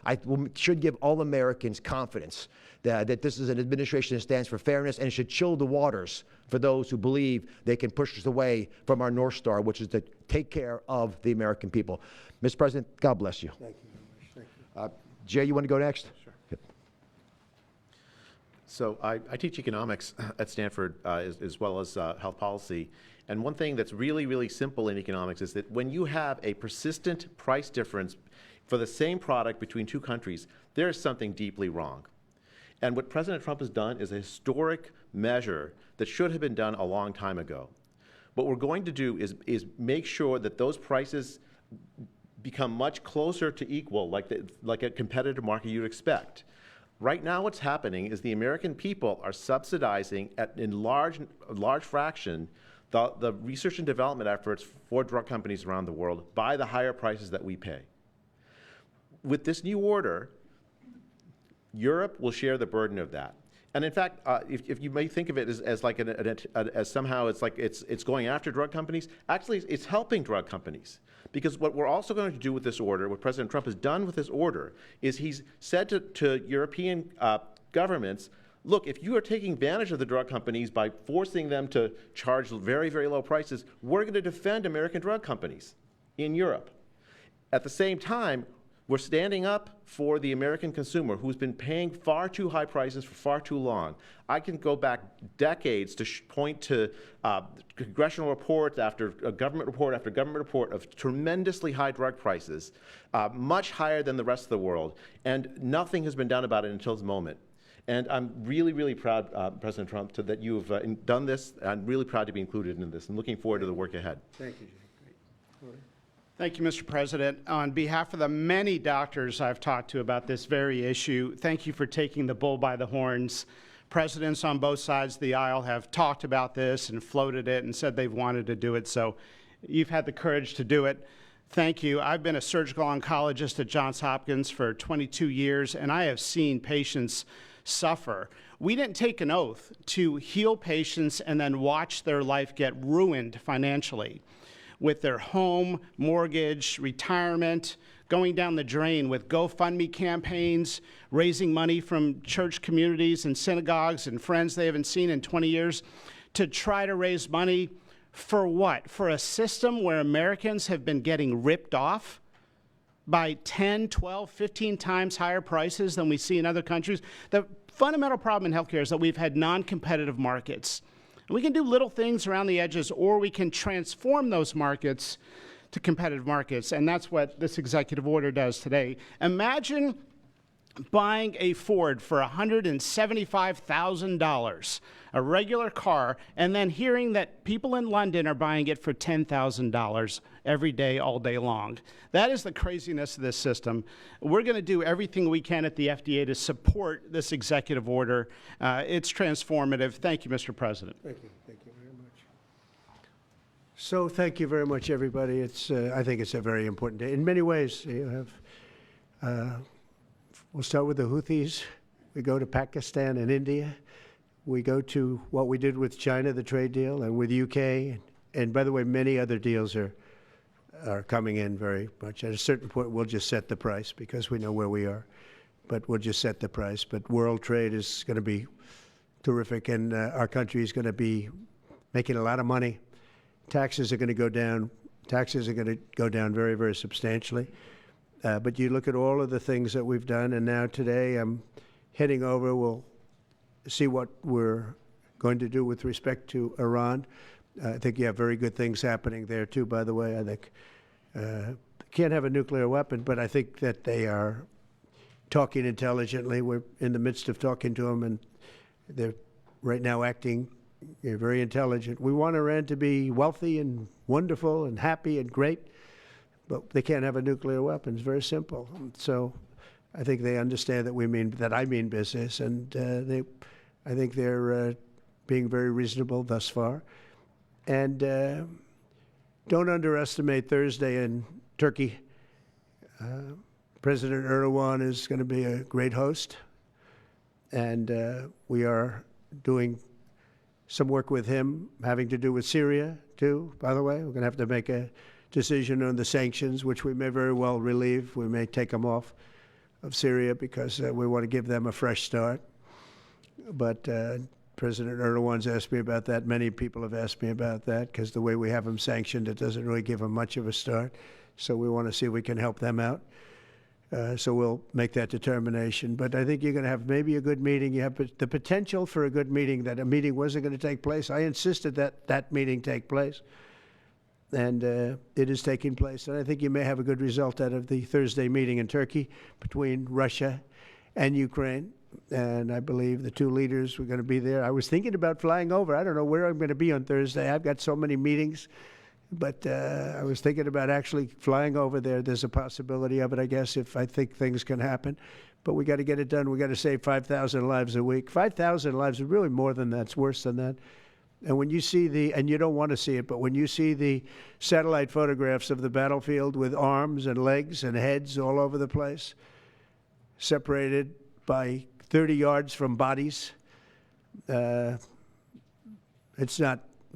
should give all Americans confidence that this is an administration that stands for fairness, and it should chill the waters for those who believe they can push us away from our North Star, which is to take care of the American people. Mr. President, God bless you. Thank you very much. Thank you. Jay, you want to go next? Sure. Yep. So I teach economics at Stanford as well as health policy. And one thing that's really, really simple in economics is that when you have a persistent price difference for the same product between 2 countries, there is something deeply wrong. And what President Trump has done is a historic measure that should have been done a long time ago. What we're going to do is make sure that those prices become much closer to equal, like a competitive market you'd expect. Right now what's happening is the American people are subsidizing in large fraction the research and development efforts for drug companies around the world by the higher prices that we pay. With this new order, Europe will share the burden of that. And in fact, if you may think of it as like as somehow it's like it's going after drug companies, actually it's helping drug companies. Because what we're also going to do with this order, what President Trump has done with this order, is he's said to European governments, look, if you are taking advantage of the drug companies by forcing them to charge very, very low prices, we're going to defend American drug companies in Europe. At the same time, we're standing up for the American consumer who's been paying far too high prices for far too long. I can go back decades to point to congressional reports after government report after government report of tremendously high drug prices, much higher than the rest of the world, and nothing has been done about it until this moment. And I'm really, really proud, President Trump, that you've done this. I'm really proud to be included in this and looking forward to the work ahead. Thank you, Jay. Great. Thank you, Mr. President. On behalf of the many doctors I've talked to about this very issue, thank you for taking the bull by the horns. Presidents on both sides of the aisle have talked about this and floated it and said they've wanted to do it, so you've had the courage to do it. Thank you. I've been a surgical oncologist at Johns Hopkins for 22 years, and I have seen patients suffer. We didn't take an oath to heal patients and then watch their life get ruined financially with their home, mortgage, retirement, going down the drain with GoFundMe campaigns, raising money from church communities and synagogues and friends they haven't seen in 20 years to try to raise money for what? For a system where Americans have been getting ripped off by 10, 12, 15 times higher prices than we see in other countries. The fundamental problem in healthcare is that we've had non-competitive markets. And we can do little things around the edges, or we can transform those markets to competitive markets, and that's what this executive order does today. Imagine buying a Ford for $175,000, a regular car, and then hearing that people in London are buying it for $10,000 every day, all day long. That is the craziness of this system. We're going to do everything we can at the FDA to support this executive order. It's transformative. Thank you, Mr. President. Thank you. Thank you very much. So thank you very much, everybody. I think it's a very important day. In many ways, you have, we'll start with the Houthis. We go to Pakistan and India. We go to what we did with China, the trade deal, and with UK. And by the way, many other deals are coming in very much. At a certain point, we'll just set the price because we know where we are. But we'll just set the price. But world trade is going to be terrific, and our country is going to be making a lot of money. Taxes are going to go down. Taxes are going to go down very, very substantially. But you look at all of the things that we've done, and now today I'm heading over. We'll see what we're going to do with respect to Iran. I think you have very good things happening there, too, by the way. I think can't have a nuclear weapon, but I think that they are talking intelligently. We're in the midst of talking to them, and they're right now acting very intelligent. We want Iran to be wealthy and wonderful and happy and great, but they can't have a nuclear weapon. It's very simple. So I think they understand that I mean business, and I think they're being very reasonable thus far. And don't underestimate Thursday in Turkey. President Erdogan is going to be a great host, and we are doing some work with him having to do with Syria, too, by the way. We're going to have to make a decision on the sanctions, which we may very well relieve. We may take them off of Syria because we want to give them a fresh start. But President Erdogan's asked me about that. Many people have asked me about that because the way we have them sanctioned, it doesn't really give them much of a start. So we want to see if we can help them out. So we'll make that determination. But I think you're going to have maybe a good meeting. You have the potential for a good meeting, that a meeting wasn't going to take place. I insisted that that meeting take place. And it is taking place. And I think you may have a good result out of the Thursday meeting in Turkey between Russia and Ukraine. And I believe the two leaders were going to be there. I was thinking about flying over. I don't know where I'm going to be on Thursday. I've got so many meetings. But I was thinking about actually flying over there. There's a possibility of it, I guess, if I think things can happen. But we got to get it done. We got to save 5,000 lives a week. 5,000 lives is really more than that. It's worse than that. And when you see and you don't want to see it, but when you see the satellite photographs of the battlefield with arms and legs and heads all over the place, separated by 30 yards from bodies,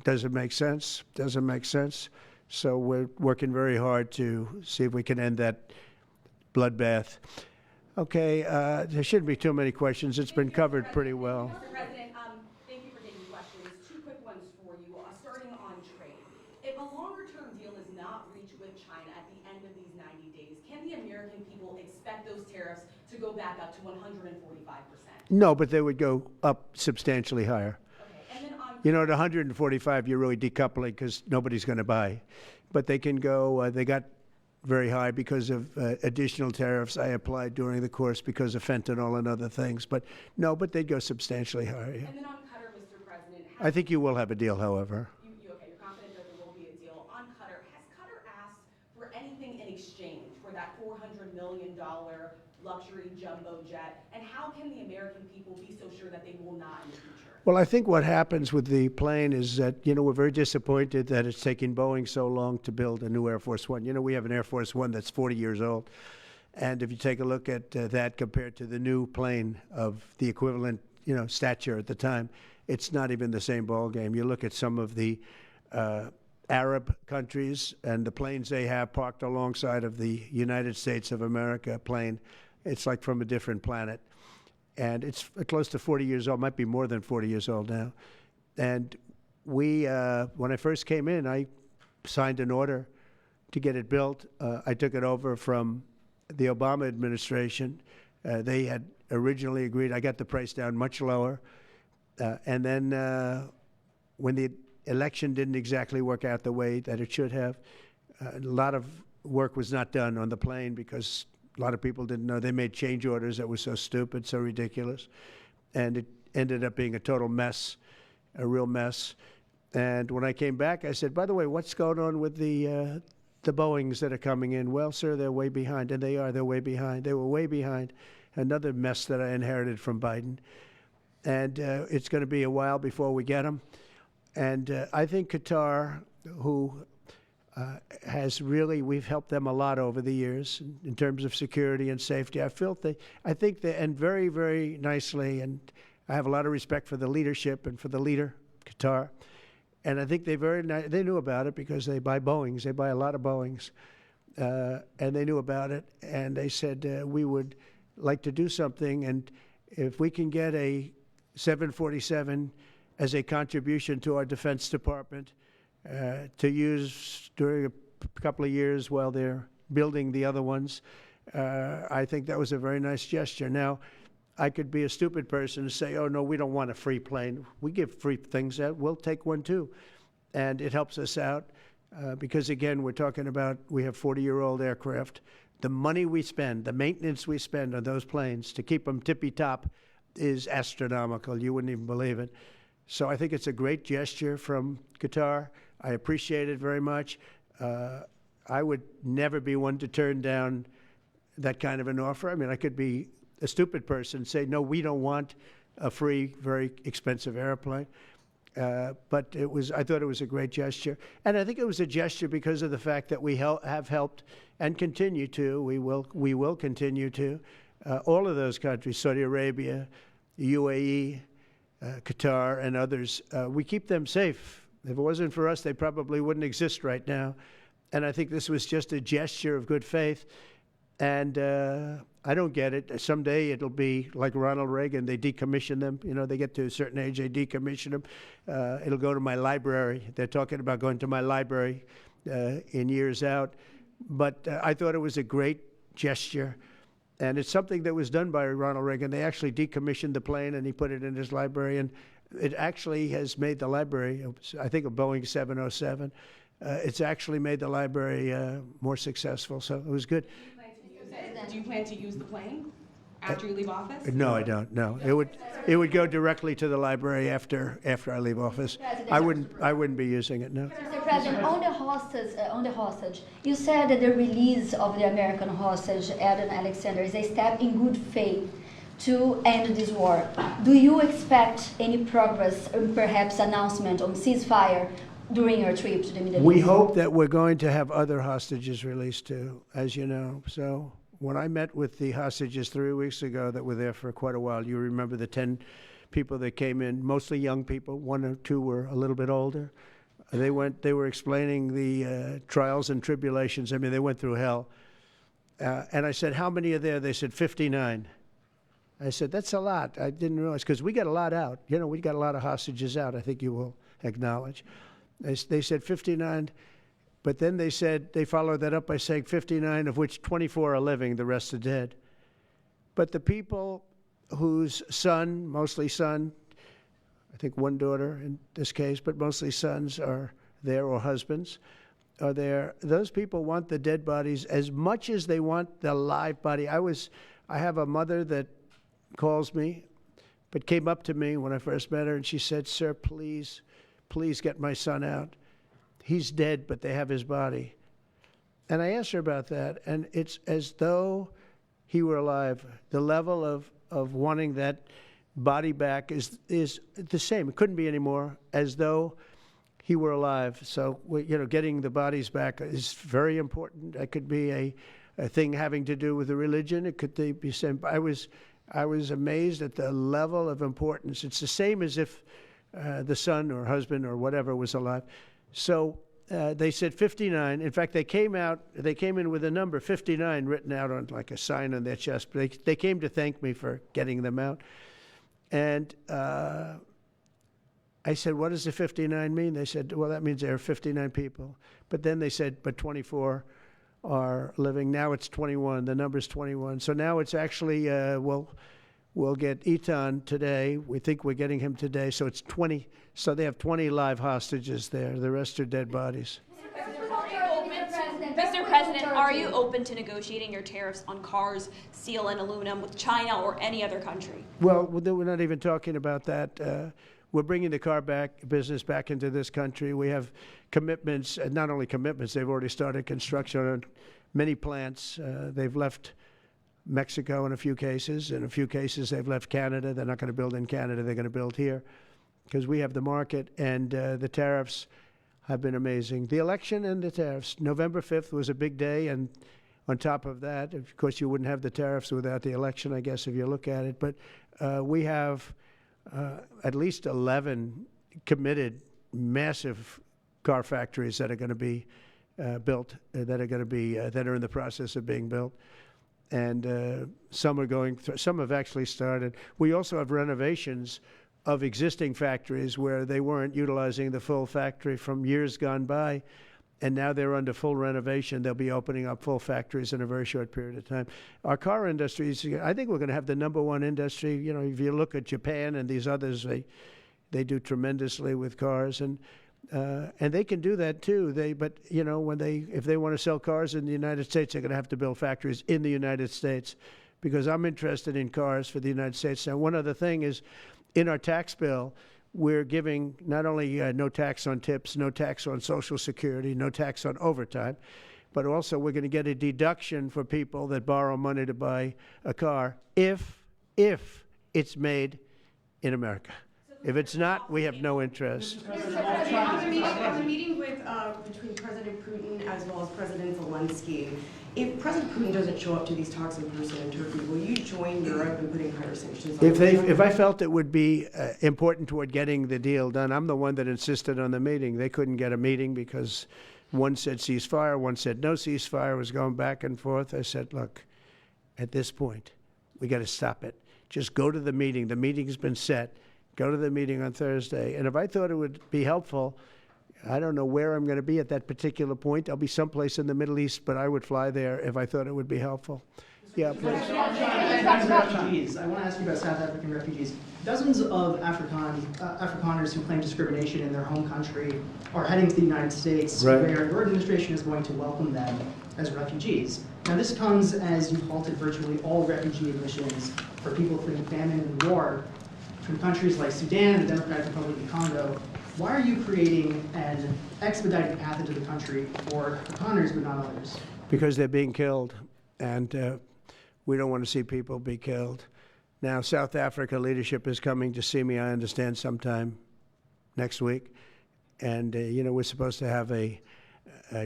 doesn't make sense. Doesn't make sense. So we're working very hard to see if we can end that bloodbath. Okay, there shouldn't be too many questions. It's been covered pretty well. Mr. President, thank you for taking questions. Two quick ones for you, starting on trade. If a longer-term deal is not reached with China at the end of these 90 days, can the American people expect those tariffs to go back up to 145%? No, but they would go up substantially higher. Okay, and then You know, at 145, you're really decoupling because nobody's going to buy. But they can go, they got very high because of additional tariffs I applied during the course because of fentanyl and other things. But no, but they'd go substantially higher. Yeah. And then on Qatar, Mr. President, I think you will have a deal, however. you're confident that there will be a deal. On Qatar, has Qatar asked for anything in exchange for that $400 million luxury jumbo jet? And how can the American people be so sure that they will not in the future? Well, I think what happens with the plane is that, we're very disappointed that it's taking Boeing so long to build a new Air Force One. We have an Air Force One that's 40 years old. And if you take a look at that compared to the new plane of the equivalent, stature at the time, it's not even the same ballgame. You look at some of the Arab countries and the planes they have parked alongside of the United States of America plane, it's like from a different planet. And it's close to 40 years old, might be more than 40 years old now. And we, when I first came in, I signed an order to get it built. I took it over from the Obama administration. They had originally agreed. I got the price down much lower. And then when the election didn't exactly work out the way that it should have, a lot of work was not done on the plane because a lot of people didn't know. They made change orders that were so stupid, so ridiculous. And it ended up being a total mess, a real mess. And when I came back, I said, by the way, what's going on with the Boeings that are coming in? Well, sir, they're way behind. And they are. They're way behind. They were way behind. Another mess that I inherited from Biden. And it's going to be a while before we get them. And I think Qatar, who has really, we've helped them a lot over the years in terms of security and safety. I think they, and very, very nicely, and I have a lot of respect for the leadership and for the leader, Qatar. And I think they knew about it because they buy Boeings. They buy a lot of Boeings. And they knew about it. And they said, we would like to do something. And if we can get a 747 as a contribution to our Defense Department to use during a couple of years while they're building the other ones, I think that was a very nice gesture. Now, I could be a stupid person and say, oh, no, we don't want a free plane. We give free things out. We'll take one, too. And it helps us out because, again, we're talking about we have 40-year-old aircraft. The money we spend, the maintenance we spend on those planes to keep them tippy-top is astronomical. You wouldn't even believe it. So I think it's a great gesture from Qatar. I appreciate it very much. I would never be one to turn down that kind of an offer. I mean, I could be a stupid person and say, no, we don't want a free, very expensive airplane. But I thought it was a great gesture. And I think it was a gesture because of the fact that we have helped and continue to, we will continue to, all of those countries, Saudi Arabia, UAE, Qatar, and others. We keep them safe. If it wasn't for us, they probably wouldn't exist right now. And I think this was just a gesture of good faith. And I don't get it. Someday it'll be like Ronald Reagan. They decommission them. You know, they get to a certain age, they decommission them. It'll go to my library. They're talking about going to my library in years out. But I thought it was a great gesture. And it's something that was done by Ronald Reagan. They actually decommissioned the plane, and he put it in his library. And it actually has made the library, I think, a Boeing 707. It's actually made the library more successful. So it was good. Do you plan to use the plane after you leave office? No, I don't. No, it would go directly to the library after I leave office. I wouldn't be using it. No. Mr. President, on the hostage, you said that the release of the American hostage, Adam Alexander, is a step in good faith to end this war. Do you expect any progress, or perhaps announcement on ceasefire during your trip to the Middle East? We hope that we're going to have other hostages released too, as you know. So when I met with the hostages 3 weeks ago that were there for quite a while, you remember the 10 people that came in, mostly young people. 1 or 2 were a little bit older. They were explaining the trials and tribulations. I mean, they went through hell. And I said, how many are there? They said 59. I said, that's a lot. I didn't realize, because we got a lot out. You know, we got a lot of hostages out, I think you will acknowledge. They said 59, but then they said, they followed that up by saying 59, of which 24 are living, the rest are dead. But the people whose son, mostly son, I think one daughter in this case, but mostly sons are there, or husbands are there, those people want the dead bodies as much as they want the live body. I have a mother that calls me, but came up to me when I first met her, and she said, sir, please get my son out. He's dead, but they have his body. And I asked her about that, and it's as though he were alive. The level of wanting that body back is the same. It couldn't be any more, as though he were alive. So, you know, getting the bodies back is very important. That could be a thing having to do with the religion. It could be same. I was amazed at the level of importance. It's the same as if the son or husband or whatever was alive. So they said 59. In fact, they came in with a number 59 written out on like a sign on their chest. But they came to thank me for getting them out. And I said, what does the 59 mean? They said, well, that means there are 59 people. But then they said, but 24 are living. Now it's 21. The number's 21. So now it's actually, we'll get Eitan today. We think we're getting him today. So it's 20. So they have 20 live hostages there. The rest are dead bodies. Mr. President, are you open to negotiating your tariffs on cars, steel, and aluminum with China or any other country? Well, we're not even talking about that. We're bringing the car business back into this country. We have commitments, and not only commitments, they've already started construction on many plants. They've left Mexico in a few cases. In a few cases, they've left Canada. They're not going to build in Canada. They're going to build here because we have the market. And the tariffs, have been amazing. The election and the tariffs. November 5th was a big day, and on top of that, of course, you wouldn't have the tariffs without the election, I guess, if you look at it. But we have at least 11 committed massive car factories that are going to be built, that are in the process of being built. And some are going through, some have actually started. We also have renovations of existing factories where they weren't utilizing the full factory from years gone by, and now they're under full renovation. They'll be opening up full factories in a very short period of time. Our car industry is, I think we're going to have the #1 industry. You know, if you look at Japan and these others, they do tremendously with cars, and they can do that too. But you know, if they want to sell cars in the United States, they're going to have to build factories in the United States, because I'm interested in cars for the United States. Now, one other thing is, in our tax bill, we're giving not only no tax on tips, no tax on Social Security, no tax on overtime, but also we're going to get a deduction for people that borrow money to buy a car if it's made in America. If it's not, we have no interest. On the meeting between President Putin as well as President Zelensky, if President Putin doesn't show up to these talks in person in Turkey, will you join Europe in putting higher sanctions on If I felt it would be important toward getting the deal done, I'm the one that insisted on the meeting. They couldn't get a meeting because one said ceasefire, one said no ceasefire. It was going back and forth. I said, look, at this point, we got to stop it. Just go to the meeting. The meeting's been set. Go to the meeting on Thursday. And if I thought it would be helpful, I don't know where I'm going to be at that particular point. I'll be someplace in the Middle East, but I would fly there if I thought it would be helpful. Yeah, please. Refugees. I want to ask you about South African refugees. Dozens of Afrikaners who claim discrimination in their home country are heading to the United States, Right. where your administration is going to welcome them as refugees. Now, this comes as you've halted virtually all refugee admissions for people fleeing famine and war from countries like Sudan and the Democratic Republic of Congo. Why are you creating an expedited path into the country for Afrikaners but not others? Because they're being killed, and we don't want to see people be killed. Now, South Africa leadership is coming to see me, I understand, sometime next week. And, you know, we're supposed to have I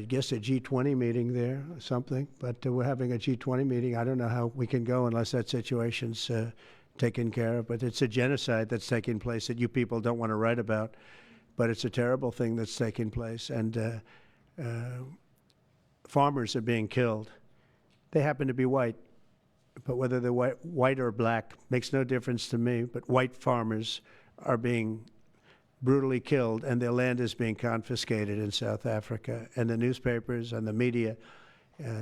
guess a G20 meeting there or something, but we're having a G20 meeting. I don't know how we can go unless that situation's taken care of, but it's a genocide that's taking place that you people don't want to write about, but it's a terrible thing that's taking place, and farmers are being killed. They happen to be white, but whether they're white or black makes no difference to me, but white farmers are being brutally killed, and their land is being confiscated in South Africa, and the newspapers and the media,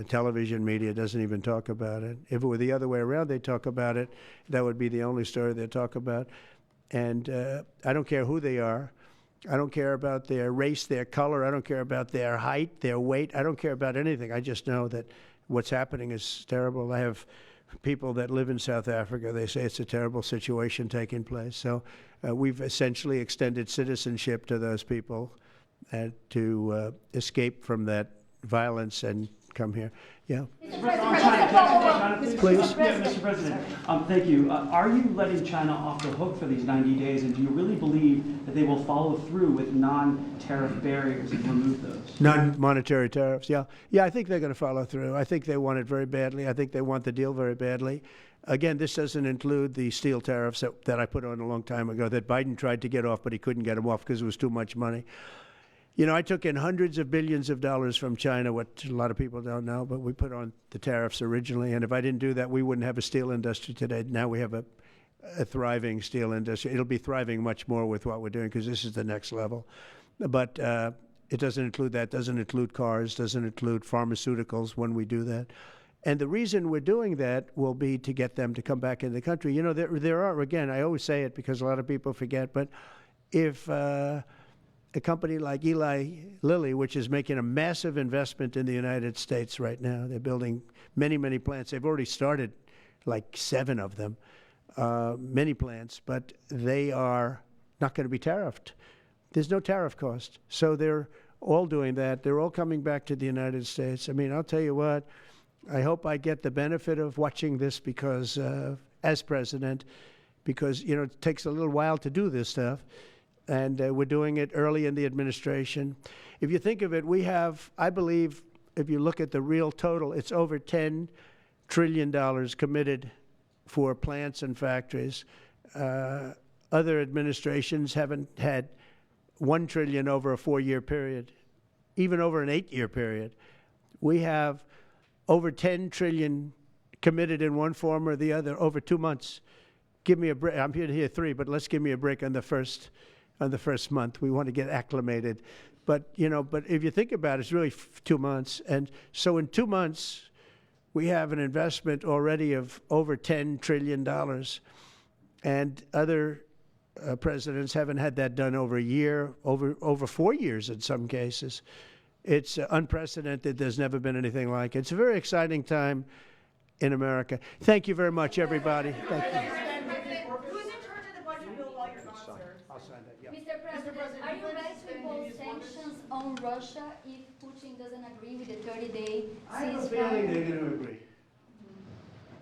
television media doesn't even talk about it. If it were the other way around, they'd talk about it. That would be the only story they'd talk about. And I don't care who they are. I don't care about their race, their color. I don't care about their height, their weight. I don't care about anything. I just know that what's happening is terrible. I have people that live in South Africa. They say it's a terrible situation taking place. So we've essentially extended citizenship to those people to escape from that violence and come here. Yeah. Please. Yeah, Mr. President, thank you. Are you letting China off the hook for these 90 days, and do you really believe that they will follow through with non-tariff barriers and remove those? Non-monetary tariffs, yeah. Yeah, I think they're going to follow through. I think they want it very badly. I think they want the deal very badly. Again, this doesn't include the steel tariffs that I put on a long time ago that Biden tried to get off, but he couldn't get them off because it was too much money. You know, I took in hundreds of billions of dollars from China, what a lot of people don't know, but we put on the tariffs originally. And if I didn't do that, we wouldn't have a steel industry today. Now we have a thriving steel industry. It'll be thriving much more with what we're doing because this is the next level. But it doesn't include that, doesn't include cars, doesn't include pharmaceuticals when we do that. And the reason we're doing that will be to get them to come back in the country. You know, there are, again, I always say it because a lot of people forget, but if a company like Eli Lilly, which is making a massive investment in the United States right now. They're building many, many plants. They've already started like 7 of them, many plants, but they are not going to be tariffed. There's no tariff cost. So they're all doing that. They're all coming back to the United States. I mean, I'll tell you what, I hope I get the benefit of watching this because, as president, because, you know, it takes a little while to do this stuff. And we're doing it early in the administration. if you think of it, we have, I believe, if you look at the real total, it's over $10 trillion committed for plants and factories. Other administrations haven't had $1 trillion over a 4-year period, even over an 8-year period. We have over $10 trillion committed in one form or the other over 2 months. Give me a break. I'm here to hear 3, but let's give me a break on the first month. We want to get acclimated. But, you know, but if you think about it, it's really 2 months. And so in 2 months, we have an investment already of over $10 trillion. And other presidents haven't had that done over a year, over 4 years in some cases. It's unprecedented. There's never been anything like it. It's a very exciting time in America. Thank you very much, everybody. Thank you. Who's in charge of the budget bill while you're gone, sir? I'll sign that, yeah. Mr. President, are you ready to impose sanctions on Russia if Putin doesn't agree with the 30-day I have a ceasefire? feeling they're going to agree.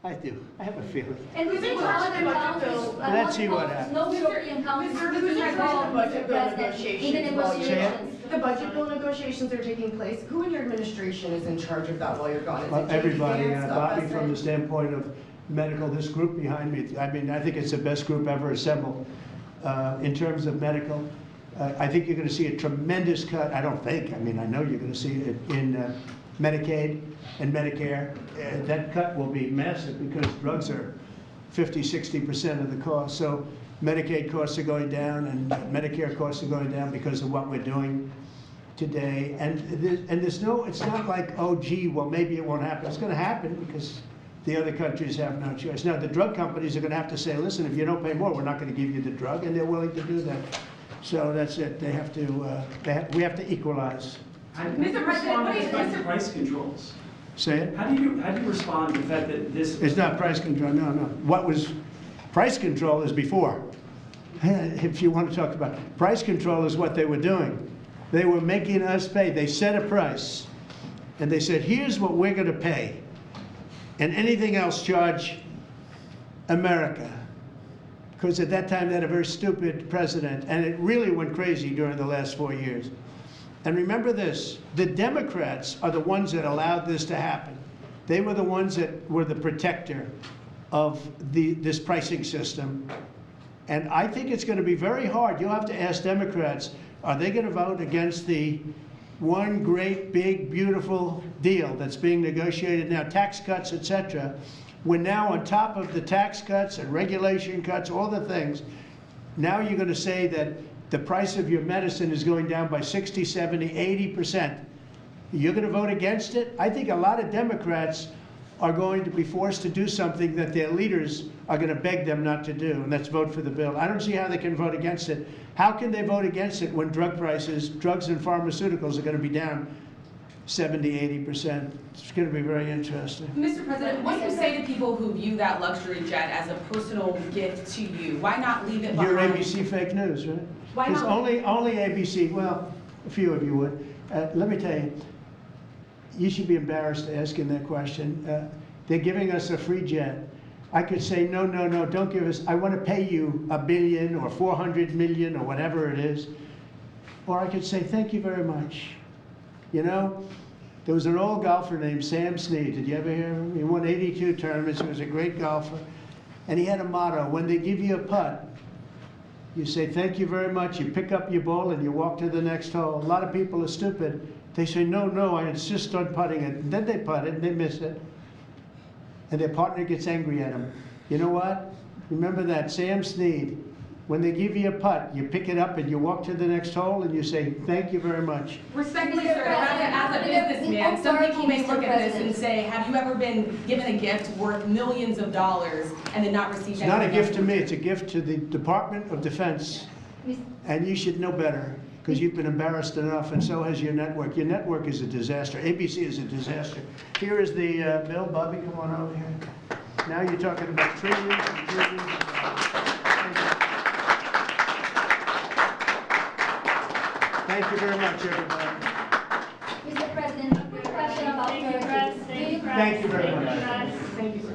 I do. I have a feeling. And who's in charge of the budget bill? Let's see what happens. No European countries Who's in charge of the budget bill in the negotiations? negotiations. The budget bill negotiations are taking place. Who in your administration is in charge of that while you're gone? Is it Everybody, JD Vance, Bobby, President? from the standpoint of medical, this group behind me, I mean, I think it's the best group ever assembled. In terms of medical, I think you're going to see a tremendous cut. I don't think, I mean, I know you're going to see it in Medicaid and Medicare. That cut will be massive because drugs are 50-60% of the cost. So Medicaid costs are going down and Medicare costs are going down because of what we're doing today. And there's no, it's not like, oh, gee, well, maybe it won't happen. It's going to happen because the other countries have no choice. Now, the drug companies are going to have to say, listen, if you don't pay more, we're not going to give you the drug, and they're willing to do that. So that's it. They have to, we have to equalize. Mr. President, what is price controls? Say it? How do you respond to the fact that this? It's not price control, no, no. What was, price control is before. If you want to talk about, price control is what they were doing. They were making us pay. They set a price, and they said, here's what we're going to pay, and anything else charge America. Because at that time, they had a very stupid president, and it really went crazy during the last 4 years. And remember this, the Democrats are the ones that allowed this to happen. They were the ones that were the protector of this pricing system. And I think it's going to be very hard. You'll have to ask Democrats, are they going to vote against the one great, big, beautiful deal that's being negotiated now, tax cuts, et cetera? We're now on top of the tax cuts and regulation cuts, all the things. Now you're going to say that the price of your medicine is going down by 60, 70, 80%. You're going to vote against it? I think a lot of Democrats are going to be forced to do something that their leaders are going to beg them not to do, and that's vote for the bill. I don't see how they can vote against it. How can they vote against it when drug prices, drugs and pharmaceuticals are going to be down 70, 80%? It's going to be very interesting. Mr. President, what do you say to people who view that luxury jet as a personal gift to you? Why not leave it behind? You're ABC fake news, right? Why Because not? only ABC, well, a few of you would. Let me tell you, you should be embarrassed asking that question. They're giving us a free jet. I could say, no, no, no, don't give us, I want to pay you $1 billion or 400 million or whatever it is. Or I could say, thank you very much. You know, there was an old golfer named Sam Snead. Did you ever hear of him? He won 82 tournaments. He was a great golfer. And he had a motto, when they give you a putt, you say, thank you very much. You pick up your ball and you walk to the next hole. A lot of people are stupid. They say, no, no, I insist on putting it. And then they putt it and they miss it. And their partner gets angry at them. You know what? Remember that, Sam Snead. When they give you a putt, you pick it up and you walk to the next hole and you say, thank you very much. Respectfully, sir, as a businessman, some people may look at this and say, have you ever been given a gift worth millions of dollars and then not received anything? It's not a gift to me, it's a gift to the Department of Defense. And you should know better, because you've been embarrassed enough, and so has your network. Your network is a disaster. ABC is a disaster. Here is the bill. Bobby, come on over here. Now you're talking about trillions and trillions of dollars. Thank you very much, everybody. Mr. President, a quick question about Turkey. Thank you very much. Thank you, sir.